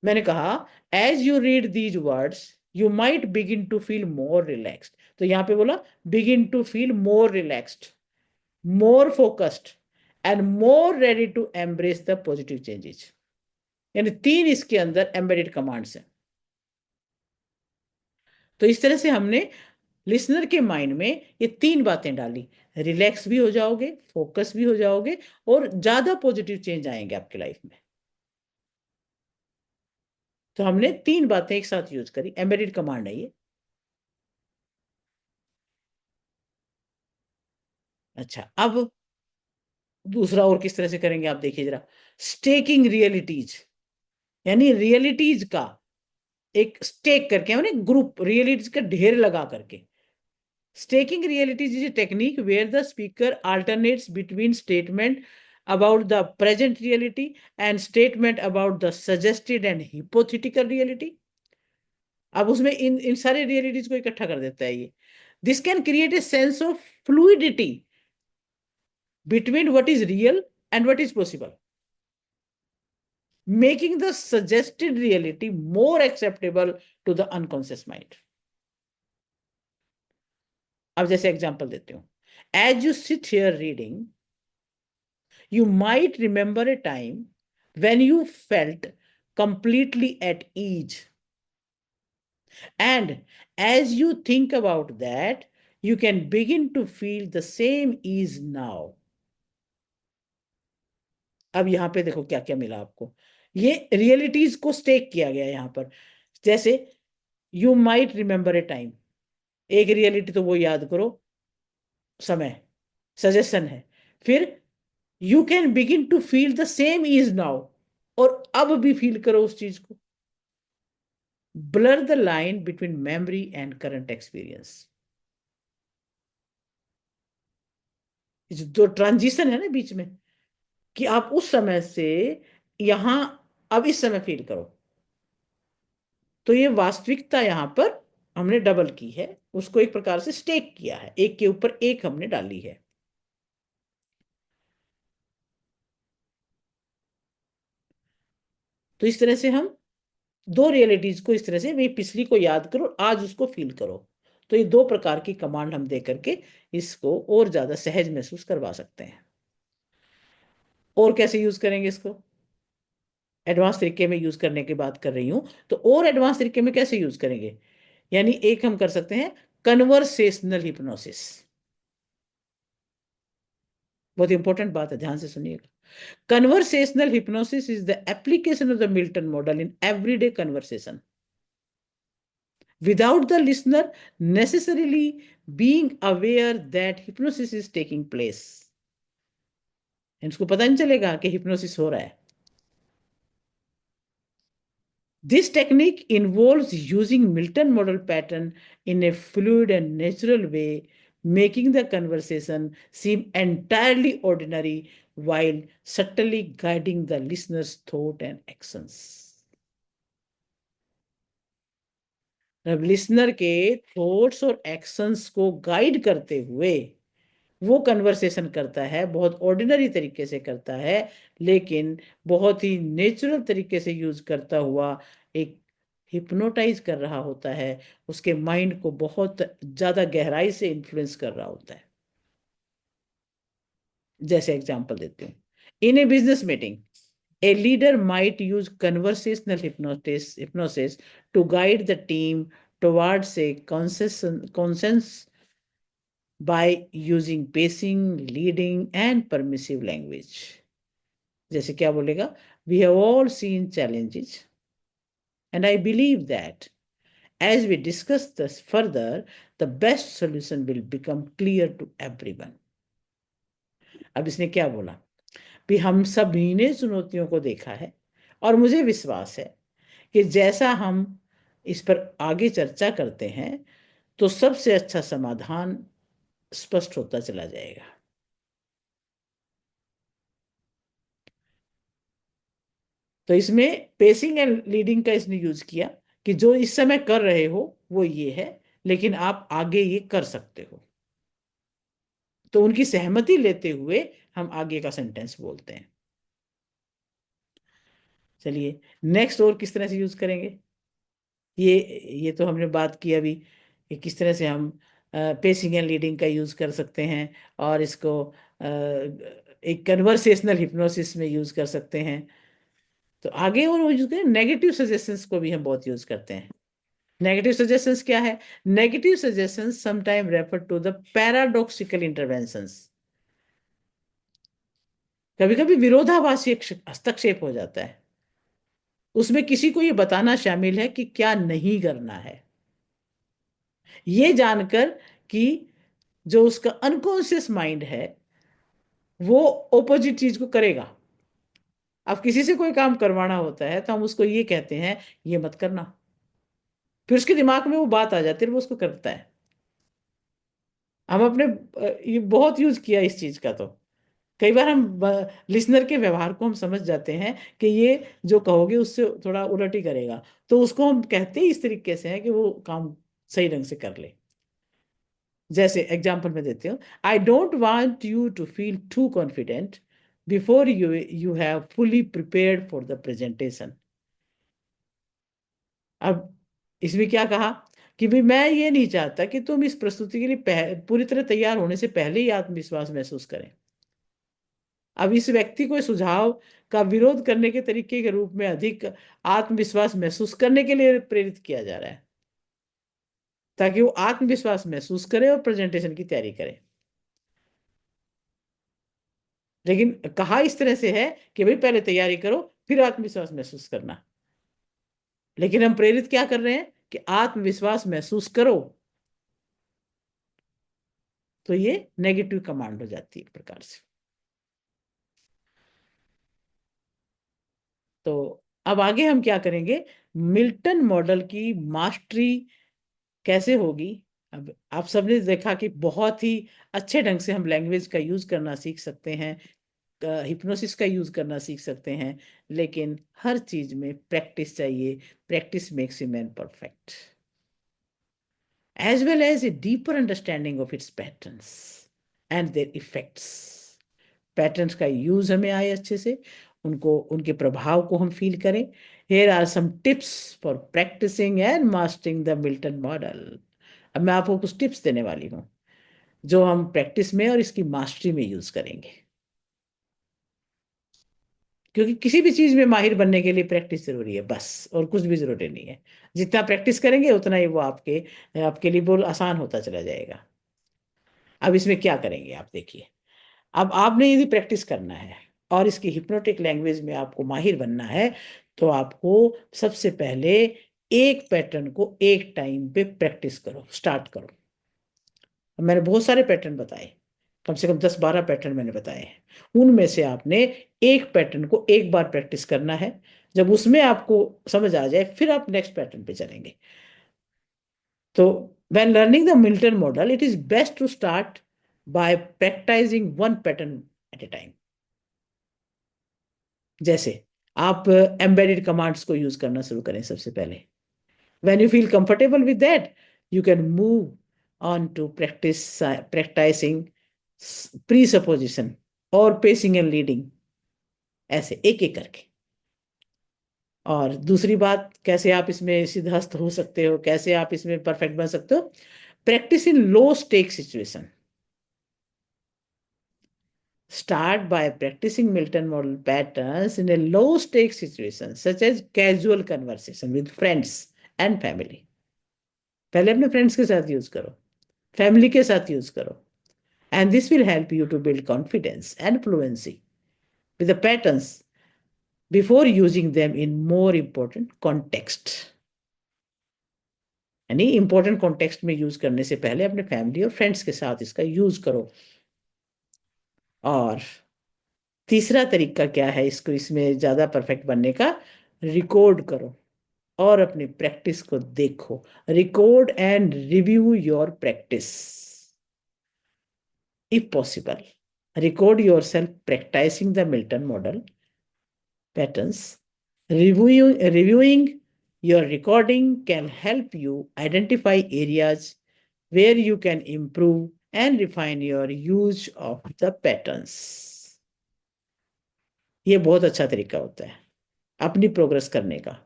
मैंने कहा as you read these words you might begin to feel more relaxed, तो यहां पे बोला begin to feel more relaxed, more focused, and more ready to embrace the positive changes. यानी तीन इसके अंदर एम्बेडेड कमांड्स हैं। तो इस तरह से हमने लिसनर के माइंड में ये तीन बातें डाली, रिलैक्स भी हो जाओगे, फोकस भी हो जाओगे, और ज्यादा पॉजिटिव चेंज आएंगे आपके लाइफ में। तो हमने तीन बातें एक साथ यूज करी, एम्बेडेड कमांड है ये। अच्छा, अब दूसरा और किस तरह से करेंगे आप देखिए जरा। स्टेकिंग रियलिटीज, यानी रियलिटीज का एक स्टेक करके, यानी ग्रुप रियलिटीज का ढेर लगा करके। Stacking realities is a technique where the speaker alternates between statement about the present reality and statement about the suggested and hypothetical reality। अब उसमें इन इन सारे रियलिटीज को इकट्ठा कर देता है ये। This can create a sense of fluidity between what is real and what is possible, making the suggested reality more acceptable to the unconscious mind। अब जैसे एग्जांपल देती हूं। As you sit here reading, you might remember a time when you felt completely at ease, and as you think about that you can begin to feel the same ease now। अब यहां पे देखो क्या क्या मिला आपको। ये रियलिटीज को स्टेक किया गया यहां पर। जैसे you might remember a time, एक रियलिटी तो वो याद करो, समय, सजेशन है। फिर you can begin to feel the same is now, और अब भी फील करो उस चीज को। Blur the line between memory and current experience. जो ट्रांजिशन है ना बीच में, कि आप उस समय से यहां अब इस समय फील करो। तो ये वास्तविकता यहां पर हमने डबल की है, उसको एक प्रकार से स्टेक किया है, एक के ऊपर एक हमने डाली है। तो इस तरह से हम दो रियलिटीज को इस तरह से, वे पिछली को याद करो, आज उसको फील करो। तो ये दो प्रकार की कमांड हम दे करके इसको और ज्यादा सहज महसूस करवा सकते हैं। और कैसे यूज करेंगे इसको? एडवांस तरीके में यूज करने की बात कर रही हूं, तो और एडवांस तरीके में कैसे यूज करेंगे? यानी एक हम कर सकते हैं कन्वर्सेशनल हिप्नोसिस। बहुत इंपॉर्टेंट बात है, ध्यान से सुनिएगा। Conversational hypnosis is the application of the Milton model in everyday conversation without the listener necessarily being aware that hypnosis is taking place। इसको पता नहीं चलेगा कि हिप्नोसिस हो रहा है। This technique involves using Milton model pattern in a fluid and natural way, making the conversation seem entirely ordinary while subtly guiding the listener's thought and actions। अब लिसनर के थॉट्स और एक्शंस को गाइड करते हुए वो कन्वर्सेशन करता है, बहुत ऑर्डिनरी तरीके से करता है, लेकिन बहुत ही नेचुरल तरीके से यूज करता हुआ एक हिप्नोटाइज कर रहा होता है, उसके माइंड को बहुत ज्यादा गहराई से इन्फ्लुएंस कर रहा होता है। जैसे एग्जांपल देती हूँ, in a business meeting a leader might use conversational hypnosis to guide the team towards a consensus by using pacing, leading, and permissive language. जैसे क्या बोलेगा? We have all seen challenges, and I believe that as we discuss this further, the best solution will become clear to everyone. अब इसने क्या बोला कि हम सभी ने चुनौतियों को देखा है, और मुझे विश्वास है कि जैसा हम इस पर आगे चर्चा करते हैं तो सबसे अच्छा समाधान स्पष्ट होता चला जाएगा। तो इसमें पेसिंग एंड लीडिंग का इसने यूज किया कि जो इस समय कर रहे हो वो ये है, लेकिन आप आगे ये कर सकते हो। तो उनकी सहमति लेते हुए हम आगे का सेंटेंस बोलते हैं। चलिए नेक्स्ट और किस तरह से यूज करेंगे? ये ये तो हमने बात की अभी कि किस तरह से हम पेसिंग एंड लीडिंग का यूज कर सकते हैं, और इसको एक कन्वर्सेशनल हिप्नोसिस में यूज कर सकते हैं। तो आगे और यूज करें, नेगेटिव सजेशंस को भी हम बहुत यूज करते हैं। नेगेटिव सजेशंस क्या है? Negative suggestions sometime refer to the paradoxical interventions. कभी कभी विरोधाभासी एक हस्तक्षेप हो जाता है, उसमें किसी को ये बताना शामिल है कि क्या नहीं करना है, ये जानकर कि जो उसका अनकॉन्शियस माइंड है वो ऑपोजिट चीज को करेगा। अब किसी से कोई काम करवाना होता है तो हम उसको ये कहते हैं, ये मत करना, फिर उसके दिमाग में वो बात आ जाती है, वो उसको करता है। हम अपने ये बहुत यूज किया इस चीज का। तो कई बार हम लिसनर के व्यवहार को हम समझ जाते हैं कि ये जो कहोगे उससे थोड़ा उलट ही करेगा, तो उसको हम कहते ही इस तरीके से है कि वो काम सही ढंग से कर ले। जैसे एग्जांपल में देते हो, I don't want you to feel too confident before you you have fully prepared for the presentation. अब इसमें क्या कहा कि भाई मैं ये नहीं चाहता कि तुम इस प्रस्तुति के लिए पूरी तरह तैयार होने से पहले ही आत्मविश्वास महसूस करें। अब इस व्यक्ति को इस सुझाव का विरोध करने के तरीके के रूप में अधिक आत्मविश्वास महसूस करने के लिए प्रेरित किया जा रहा है, ताकि वो आत्मविश्वास महसूस करे और प्रेजेंटेशन की तैयारी करे। लेकिन कहा इस तरह से है कि भाई पहले तैयारी करो फिर आत्मविश्वास महसूस करना, लेकिन हम प्रेरित क्या कर रहे हैं कि आत्मविश्वास महसूस करो। तो ये नेगेटिव कमांड हो जाती है एक प्रकार से। तो अब आगे हम क्या करेंगे, मिल्टन मॉडल की मास्टरी कैसे होगी? अब आप सबने देखा कि बहुत ही अच्छे ढंग से हम लैंग्वेज का यूज करना सीख सकते हैं, हिप्नोसिस का यूज करना सीख सकते हैं, लेकिन हर चीज में प्रैक्टिस चाहिए। Practice makes a man perfect, as well as a deeper understanding of its patterns and their effects। Patterns का यूज हमें आए अच्छे से, उनको उनके प्रभाव को हम फील करें। Here are some tips for practicing and mastering the Milton model। अब मैं आपको कुछ टिप्स देने वाली हूँ जो हम प्रैक्टिस में और इसकी मास्टरी में यूज करेंगे, क्योंकि किसी भी चीज में माहिर बनने के लिए प्रैक्टिस जरूरी है बस, और कुछ भी जरूरी नहीं है। जितना प्रैक्टिस करेंगे उतना ही वो आपके आपके लिए बहुत आसान होता चला जाएगा। अब इसमें क्या करेंगे आप देखिए, अब आपने यदि प्रैक्टिस करना है और इसकी हिप्नोटिक लैंग्वेज में आपको माहिर बनना है, तो आपको सबसे पहले एक पैटर्न को एक टाइम पे प्रैक्टिस करो, स्टार्ट करो। मैंने बहुत सारे पैटर्न बताए, कम से कम 10-12 पैटर्न मैंने बताए हैं, उनमें से आपने एक पैटर्न को एक बार प्रैक्टिस करना है। जब उसमें आपको समझ आ जाए फिर आप नेक्स्ट पैटर्न पे चलेंगे। तो when learning the Milton model, it is best to start by practicing one pattern at a time। जैसे आप एम्बेडेड कमांड्स को यूज करना शुरू करें सबसे पहले। When you feel comfortable with that, you can move on to practicing presupposition और pacing and leading, ऐसे एक एक करके। और दूसरी बात, कैसे आप इसमें सिद्धहस्त हो सकते हो, कैसे आप इसमें परफेक्ट बन सकते हो। Practice in low stake situation. Start by practicing Milton model patterns in a low stake situation, such as casual conversation with friends and family. पहले अपने फ्रेंड्स के साथ यूज करो, फैमिली के साथ यूज करो, and this will help you to build confidence and fluency with the patterns before using them in more important context. यानी इंपॉर्टेंट कॉन्टेक्स्ट में यूज करने से पहले अपने फैमिली और फ्रेंड्स के साथ इसका यूज करो। और तीसरा तरीका क्या है इसको इसमें ज्यादा परफेक्ट बनने का, रिकॉर्ड करो और अपनी प्रैक्टिस को देखो। Record and review your practice if possible. Record yourself practicing the Milton model patterns. Reviewing your recording can help you identify areas where you can improve and refine your use of the patterns. ये बहुत अच्छा तरीका होता है अपनी प्रोग्रेस करने का।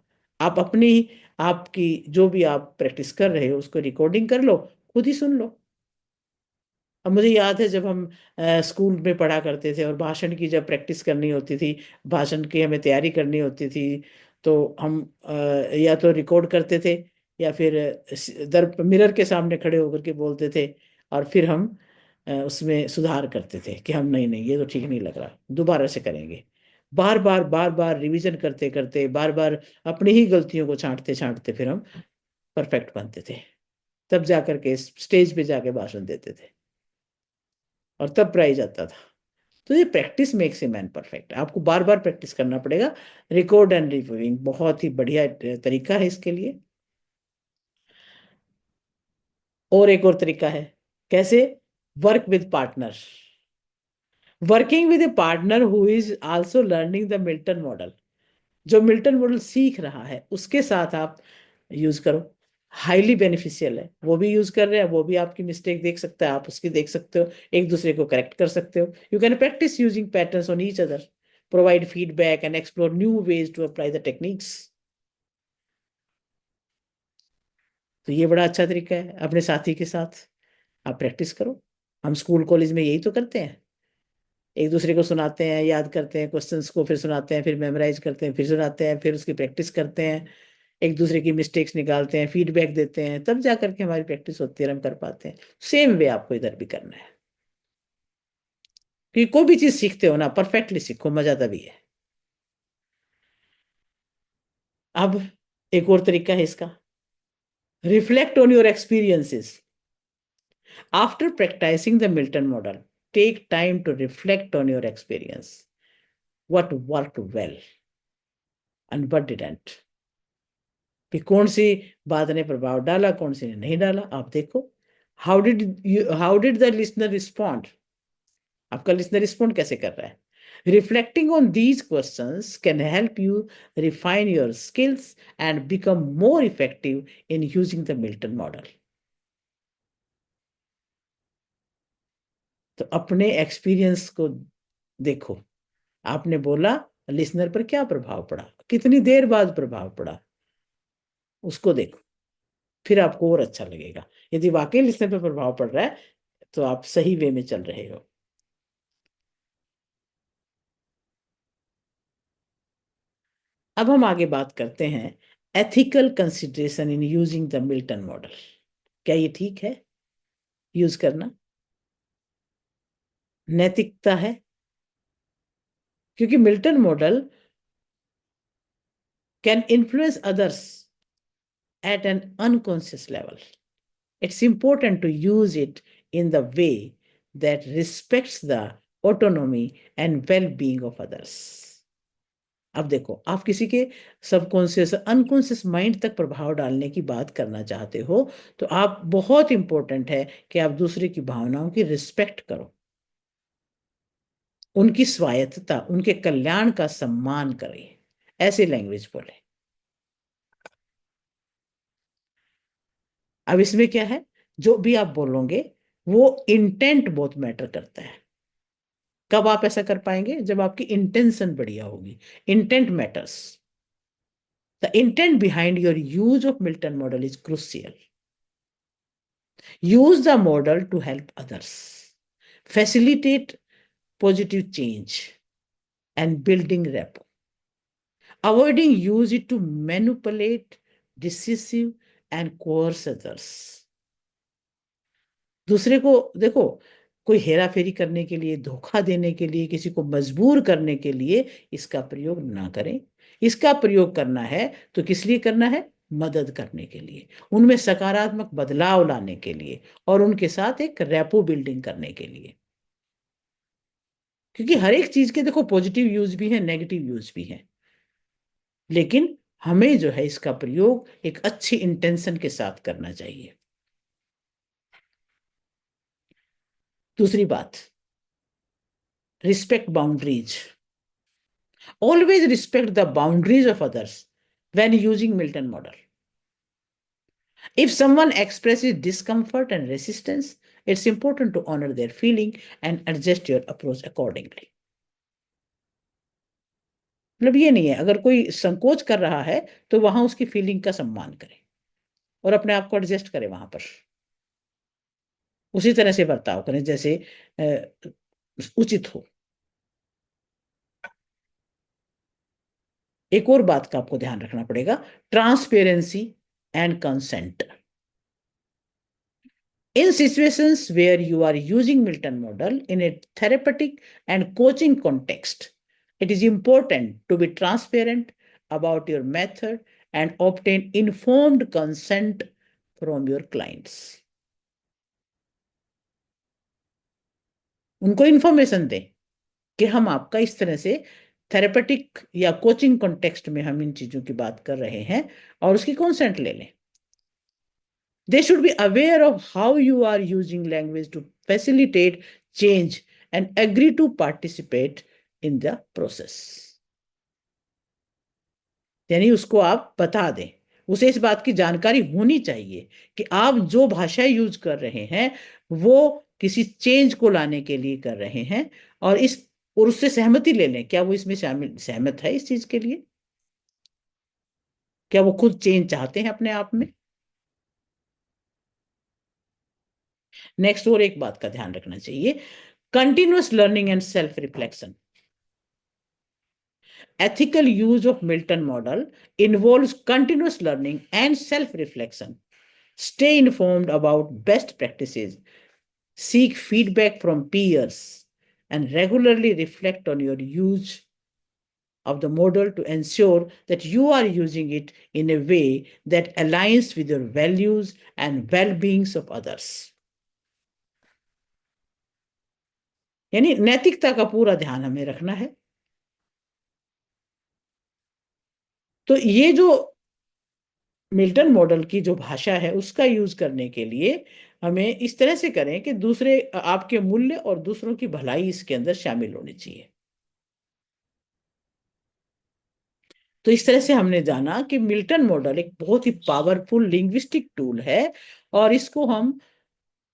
आप अपनी आपकी जो भी आप प्रैक्टिस कर रहे हो उसको रिकॉर्डिंग कर लो, खुद ही सुन लो। अब मुझे याद है जब हम स्कूल में पढ़ा करते थे और भाषण की जब प्रैक्टिस करनी होती थी, भाषण की हमें तैयारी करनी होती थी, तो हम या तो रिकॉर्ड करते थे या फिर दर मिरर के सामने खड़े होकर के बोलते थे, और फिर हम उसमें सुधार करते थे कि हम नहीं नहीं ये तो ठीक नहीं लग रहा, दोबारा से करेंगे। बार बार रिवीजन करते करते, बार बार अपनी ही गलतियों को छांटते छांटते फिर हम परफेक्ट बनते थे। तब जाकर के स्टेज पे जाके भाषण देते थे और तब प्राइज आता था। तो ये practice makes a man perfect. आपको बार बार प्रैक्टिस करना पड़ेगा। रिकॉर्ड एंड रिव्यूइंग बहुत ही बढ़िया तरीका है इसके लिए। और एक और तरीका है, कैसे? Work with partner. Working with A partner who is also learning the Milton model. जो मिल्टन मॉडल सीख रहा है उसके साथ आप यूज करो। हाईली बेनिफिशियल है, वो भी यूज कर रहे हैं, वो भी आपकी मिस्टेक देख सकता है, आप उसकी देख सकते हो, एक दूसरे को करेक्ट कर सकते हो। You can practice using patterns on each other, provide feedback and explore new ways to apply the techniques. तो ये बड़ा अच्छा तरीका है, अपने साथी के साथ आप प्रैक्टिस करो। हम स्कूल कॉलेज में यही तो करते हैं, एक दूसरे को सुनाते हैं, याद करते हैं क्वेश्चंस को, फिर सुनाते हैं, फिर मेमोराइज करते हैं, फिर सुनाते हैं, फिर उसकी प्रैक्टिस करते हैं, एक दूसरे की मिस्टेक्स निकालते हैं, फीडबैक देते हैं, तब जा करके हमारी प्रैक्टिस होती है, हम कर पाते हैं। सेम वे आपको इधर भी करना है कि कोई भी चीज सीखते हो ना, परफेक्टली सीखो, मजा तभी है। अब एक और तरीका है इसका, reflect on your experiences after practicing the Milton model. Take time to reflect on your experience, what worked well and what didn't. कि कौन सी बात ने प्रभाव डाला, कौन सी ने नहीं डाला, आप देखो। How did the listener respond, आपका लिसनर रिस्पॉन्ड कैसे कर रहा है। Reflecting on these questions can help you refine your skills and become more effective in using the Milton model. तो अपने एक्सपीरियंस को देखो, आपने बोला, लिसनर पर क्या प्रभाव पड़ा, कितनी देर बाद प्रभाव पड़ा, उसको देखो, फिर आपको और अच्छा लगेगा। यदि वाकई लिसनर पर प्रभाव पड़ रहा है तो आप सही वे में चल रहे हो। अब हम आगे बात करते हैं ethical consideration in using the Milton model. क्या ये ठीक है यूज करना? नैतिकता है, क्योंकि Milton model can influence others at an unconscious level. It's important to use it in the way that respects the autonomy and well-being of others. अब देखो, आप किसी के सबकॉन्शियस अनकॉन्शियस माइंड तक प्रभाव डालने की बात करना चाहते हो, तो आप बहुत इंपॉर्टेंट है कि आप दूसरे की भावनाओं की रिस्पेक्ट करो, उनकी स्वायत्तता, उनके कल्याण का सम्मान करें, ऐसे लैंग्वेज बोले। अब इसमें क्या है, जो भी आप बोलोगे वो इंटेंट बहुत मैटर करता है। कब आप ऐसा कर पाएंगे, जब आपकी इंटेंशन बढ़िया होगी। Intent matters. The intent behind your use of Milton model is crucial. Use the model to help others, facilitate positive change, and building rapport. Avoiding use it to manipulate, deceive, and coerce others. दूसरे को देखो, कोई हेरा फेरी करने के लिए, धोखा देने के लिए, किसी को मजबूर करने के लिए इसका प्रयोग ना करें। इसका प्रयोग करना है तो किस लिए करना है? मदद करने के लिए, उनमें सकारात्मक बदलाव लाने के लिए, और उनके साथ एक रेपो बिल्डिंग करने के लिए। क्योंकि हर एक चीज के देखो पॉजिटिव यूज भी है, नेगेटिव यूज भी है, लेकिन हमें जो है इसका प्रयोग एक अच्छी इंटेंशन के साथ करना चाहिए। दूसरी बात, respect boundaries. Always respect the boundaries of others when using Milton model. If someone expresses discomfort and resistance, it's important to honor their feeling and adjust your approach accordingly. मतलब ये नहीं है, अगर कोई संकोच कर रहा है तो वहां उसकी फीलिंग का सम्मान करें और अपने आप को एडजस्ट करें, वहां पर उसी तरह से बर्ताव करें जैसे उचित हो। एक और बात का आपको ध्यान रखना पड़ेगा, transparency and consent. In situations where you are using Milton model in a therapeutic and coaching context, it is important to be transparent about your method and obtain informed consent from your clients. उनको इंफॉर्मेशन दें कि हम आपका इस तरह से थेरेपेटिक या कोचिंग कॉन्टेक्स्ट में हम इन चीजों की बात कर रहे हैं, और उसकी कंसेंट ले लें। They should be aware of how you are using language to facilitate change and agree to participate in the process. यानी उसको आप बता दें, उसे इस बात की जानकारी होनी चाहिए कि आप जो भाषा यूज कर रहे हैं वो किसी चेंज को लाने के लिए कर रहे हैं, और उससे सहमति ले लें। क्या वो इसमें शामिल सहमत है इस चीज के लिए? क्या वो खुद चेंज चाहते हैं अपने आप में? नेक्स्ट और एक बात का ध्यान रखना चाहिए, continuous learning and self reflection. Ethical use of Milton model involves continuous learning and self-reflection. Stay informed about best practices, seek feedback from peers, and regularly reflect on your use of the model to ensure that you are using it in a way that aligns with your values and well-beings of others. यानी नैतिकता का पूरा ध्यान हमें रखना है। तो ये जो मिल्टन मॉडल की जो भाषा है उसका यूज करने के लिए हमें इस तरह से करें कि दूसरे आपके मूल्य और दूसरों की भलाई इसके अंदर शामिल होनी चाहिए। तो इस तरह से हमने जाना कि मिल्टन मॉडल एक बहुत ही पावरफुल लिंग्विस्टिक टूल है, और इसको हम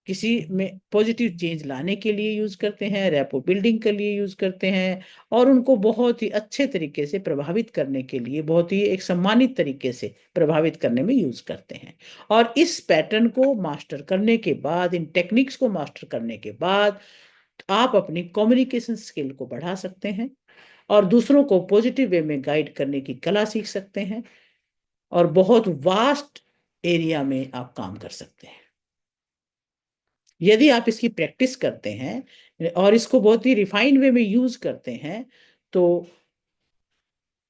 किसी में पॉजिटिव चेंज लाने के लिए यूज करते हैं, रैपो बिल्डिंग के लिए यूज करते हैं, और उनको बहुत ही अच्छे तरीके से प्रभावित करने के लिए, बहुत ही एक सम्मानित तरीके से प्रभावित करने में यूज करते हैं। और इस पैटर्न को मास्टर करने के बाद, इन टेक्निक्स को मास्टर करने के बाद, आप अपनी कम्युनिकेशन स्किल को बढ़ा सकते हैं और दूसरों को पॉजिटिव वे में गाइड करने की कला सीख सकते हैं, और बहुत वास्ट एरिया में आप काम कर सकते हैं। यदि आप इसकी प्रैक्टिस करते हैं और इसको बहुत ही रिफाइंड वे में यूज करते हैं, तो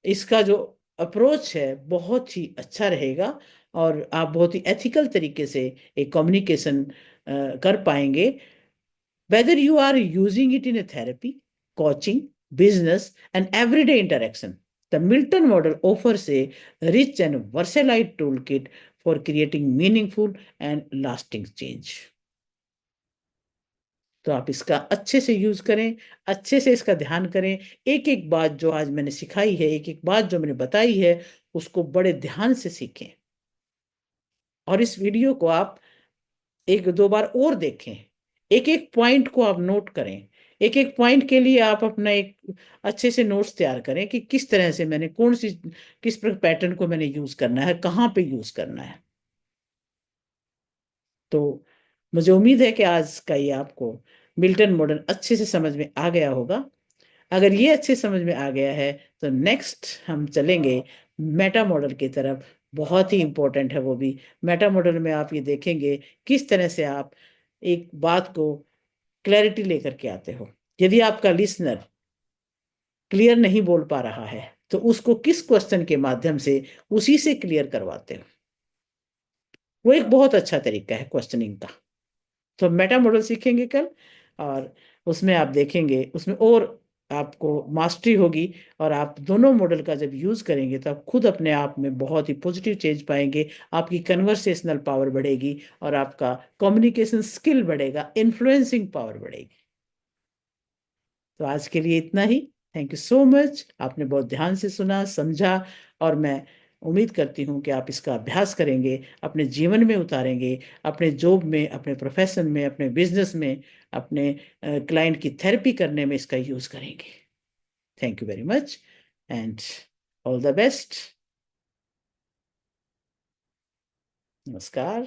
इसका जो अप्रोच है बहुत ही अच्छा रहेगा, और आप बहुत ही एथिकल तरीके से एक कम्युनिकेशन कर पाएंगे। Whether you are using it in a therapy, coaching, business and everyday interaction, the Milton model offers a rich and versatile tool kit for creating meaningful and lasting change. तो आप इसका अच्छे से यूज करें, अच्छे से इसका ध्यान करें। एक एक बात जो आज मैंने सिखाई है, एक एक बात जो मैंने बताई है, उसको बड़े ध्यान से सीखें। और इस वीडियो को आप एक दो बार और देखें, एक एक पॉइंट को आप नोट करें, एक एक पॉइंट के लिए आप अपना एक अच्छे से नोट्स तैयार करें कि किस तरह से मैंने कौन सी किस पैटर्न को मैंने यूज करना है, कहाँ पे यूज करना है। तो मुझे उम्मीद है कि आज का ये आपको मिल्टन मॉडल अच्छे से समझ में आ गया होगा। अगर ये अच्छे समझ में आ गया है तो नेक्स्ट हम चलेंगे मेटा मॉडल की तरफ। बहुत ही इंपॉर्टेंट है वो भी। मेटा मॉडल में आप ये देखेंगे किस तरह से आप एक बात को क्लैरिटी लेकर के आते हो। यदि आपका लिसनर क्लियर नहीं बोल पा रहा है तो उसको किस क्वेश्चन के माध्यम से उसी से क्लियर करवाते हो। वो एक बहुत अच्छा तरीका है क्वेश्चनिंग का। तो मेटा मॉडल सीखेंगे कल, और उसमें आप देखेंगे उसमें और आपको मास्टरी होगी। और आप दोनों मॉडल का जब यूज करेंगे तो आप खुद अपने आप में बहुत ही पॉजिटिव चेंज पाएंगे। आपकी कन्वर्सेशनल पावर बढ़ेगी और आपका कम्युनिकेशन स्किल बढ़ेगा, इन्फ्लुएंसिंग पावर बढ़ेगी। तो आज के लिए इतना ही। थैंक यू सो मच, आपने बहुत ध्यान से सुना, समझा, और मैं उम्मीद करती हूँ कि आप इसका अभ्यास करेंगे, अपने जीवन में उतारेंगे, अपने जॉब में, अपने प्रोफेशन में, अपने बिजनेस में, अपने क्लाइंट की थेरेपी करने में इसका यूज करेंगे। Thank you very much and all the best. नमस्कार।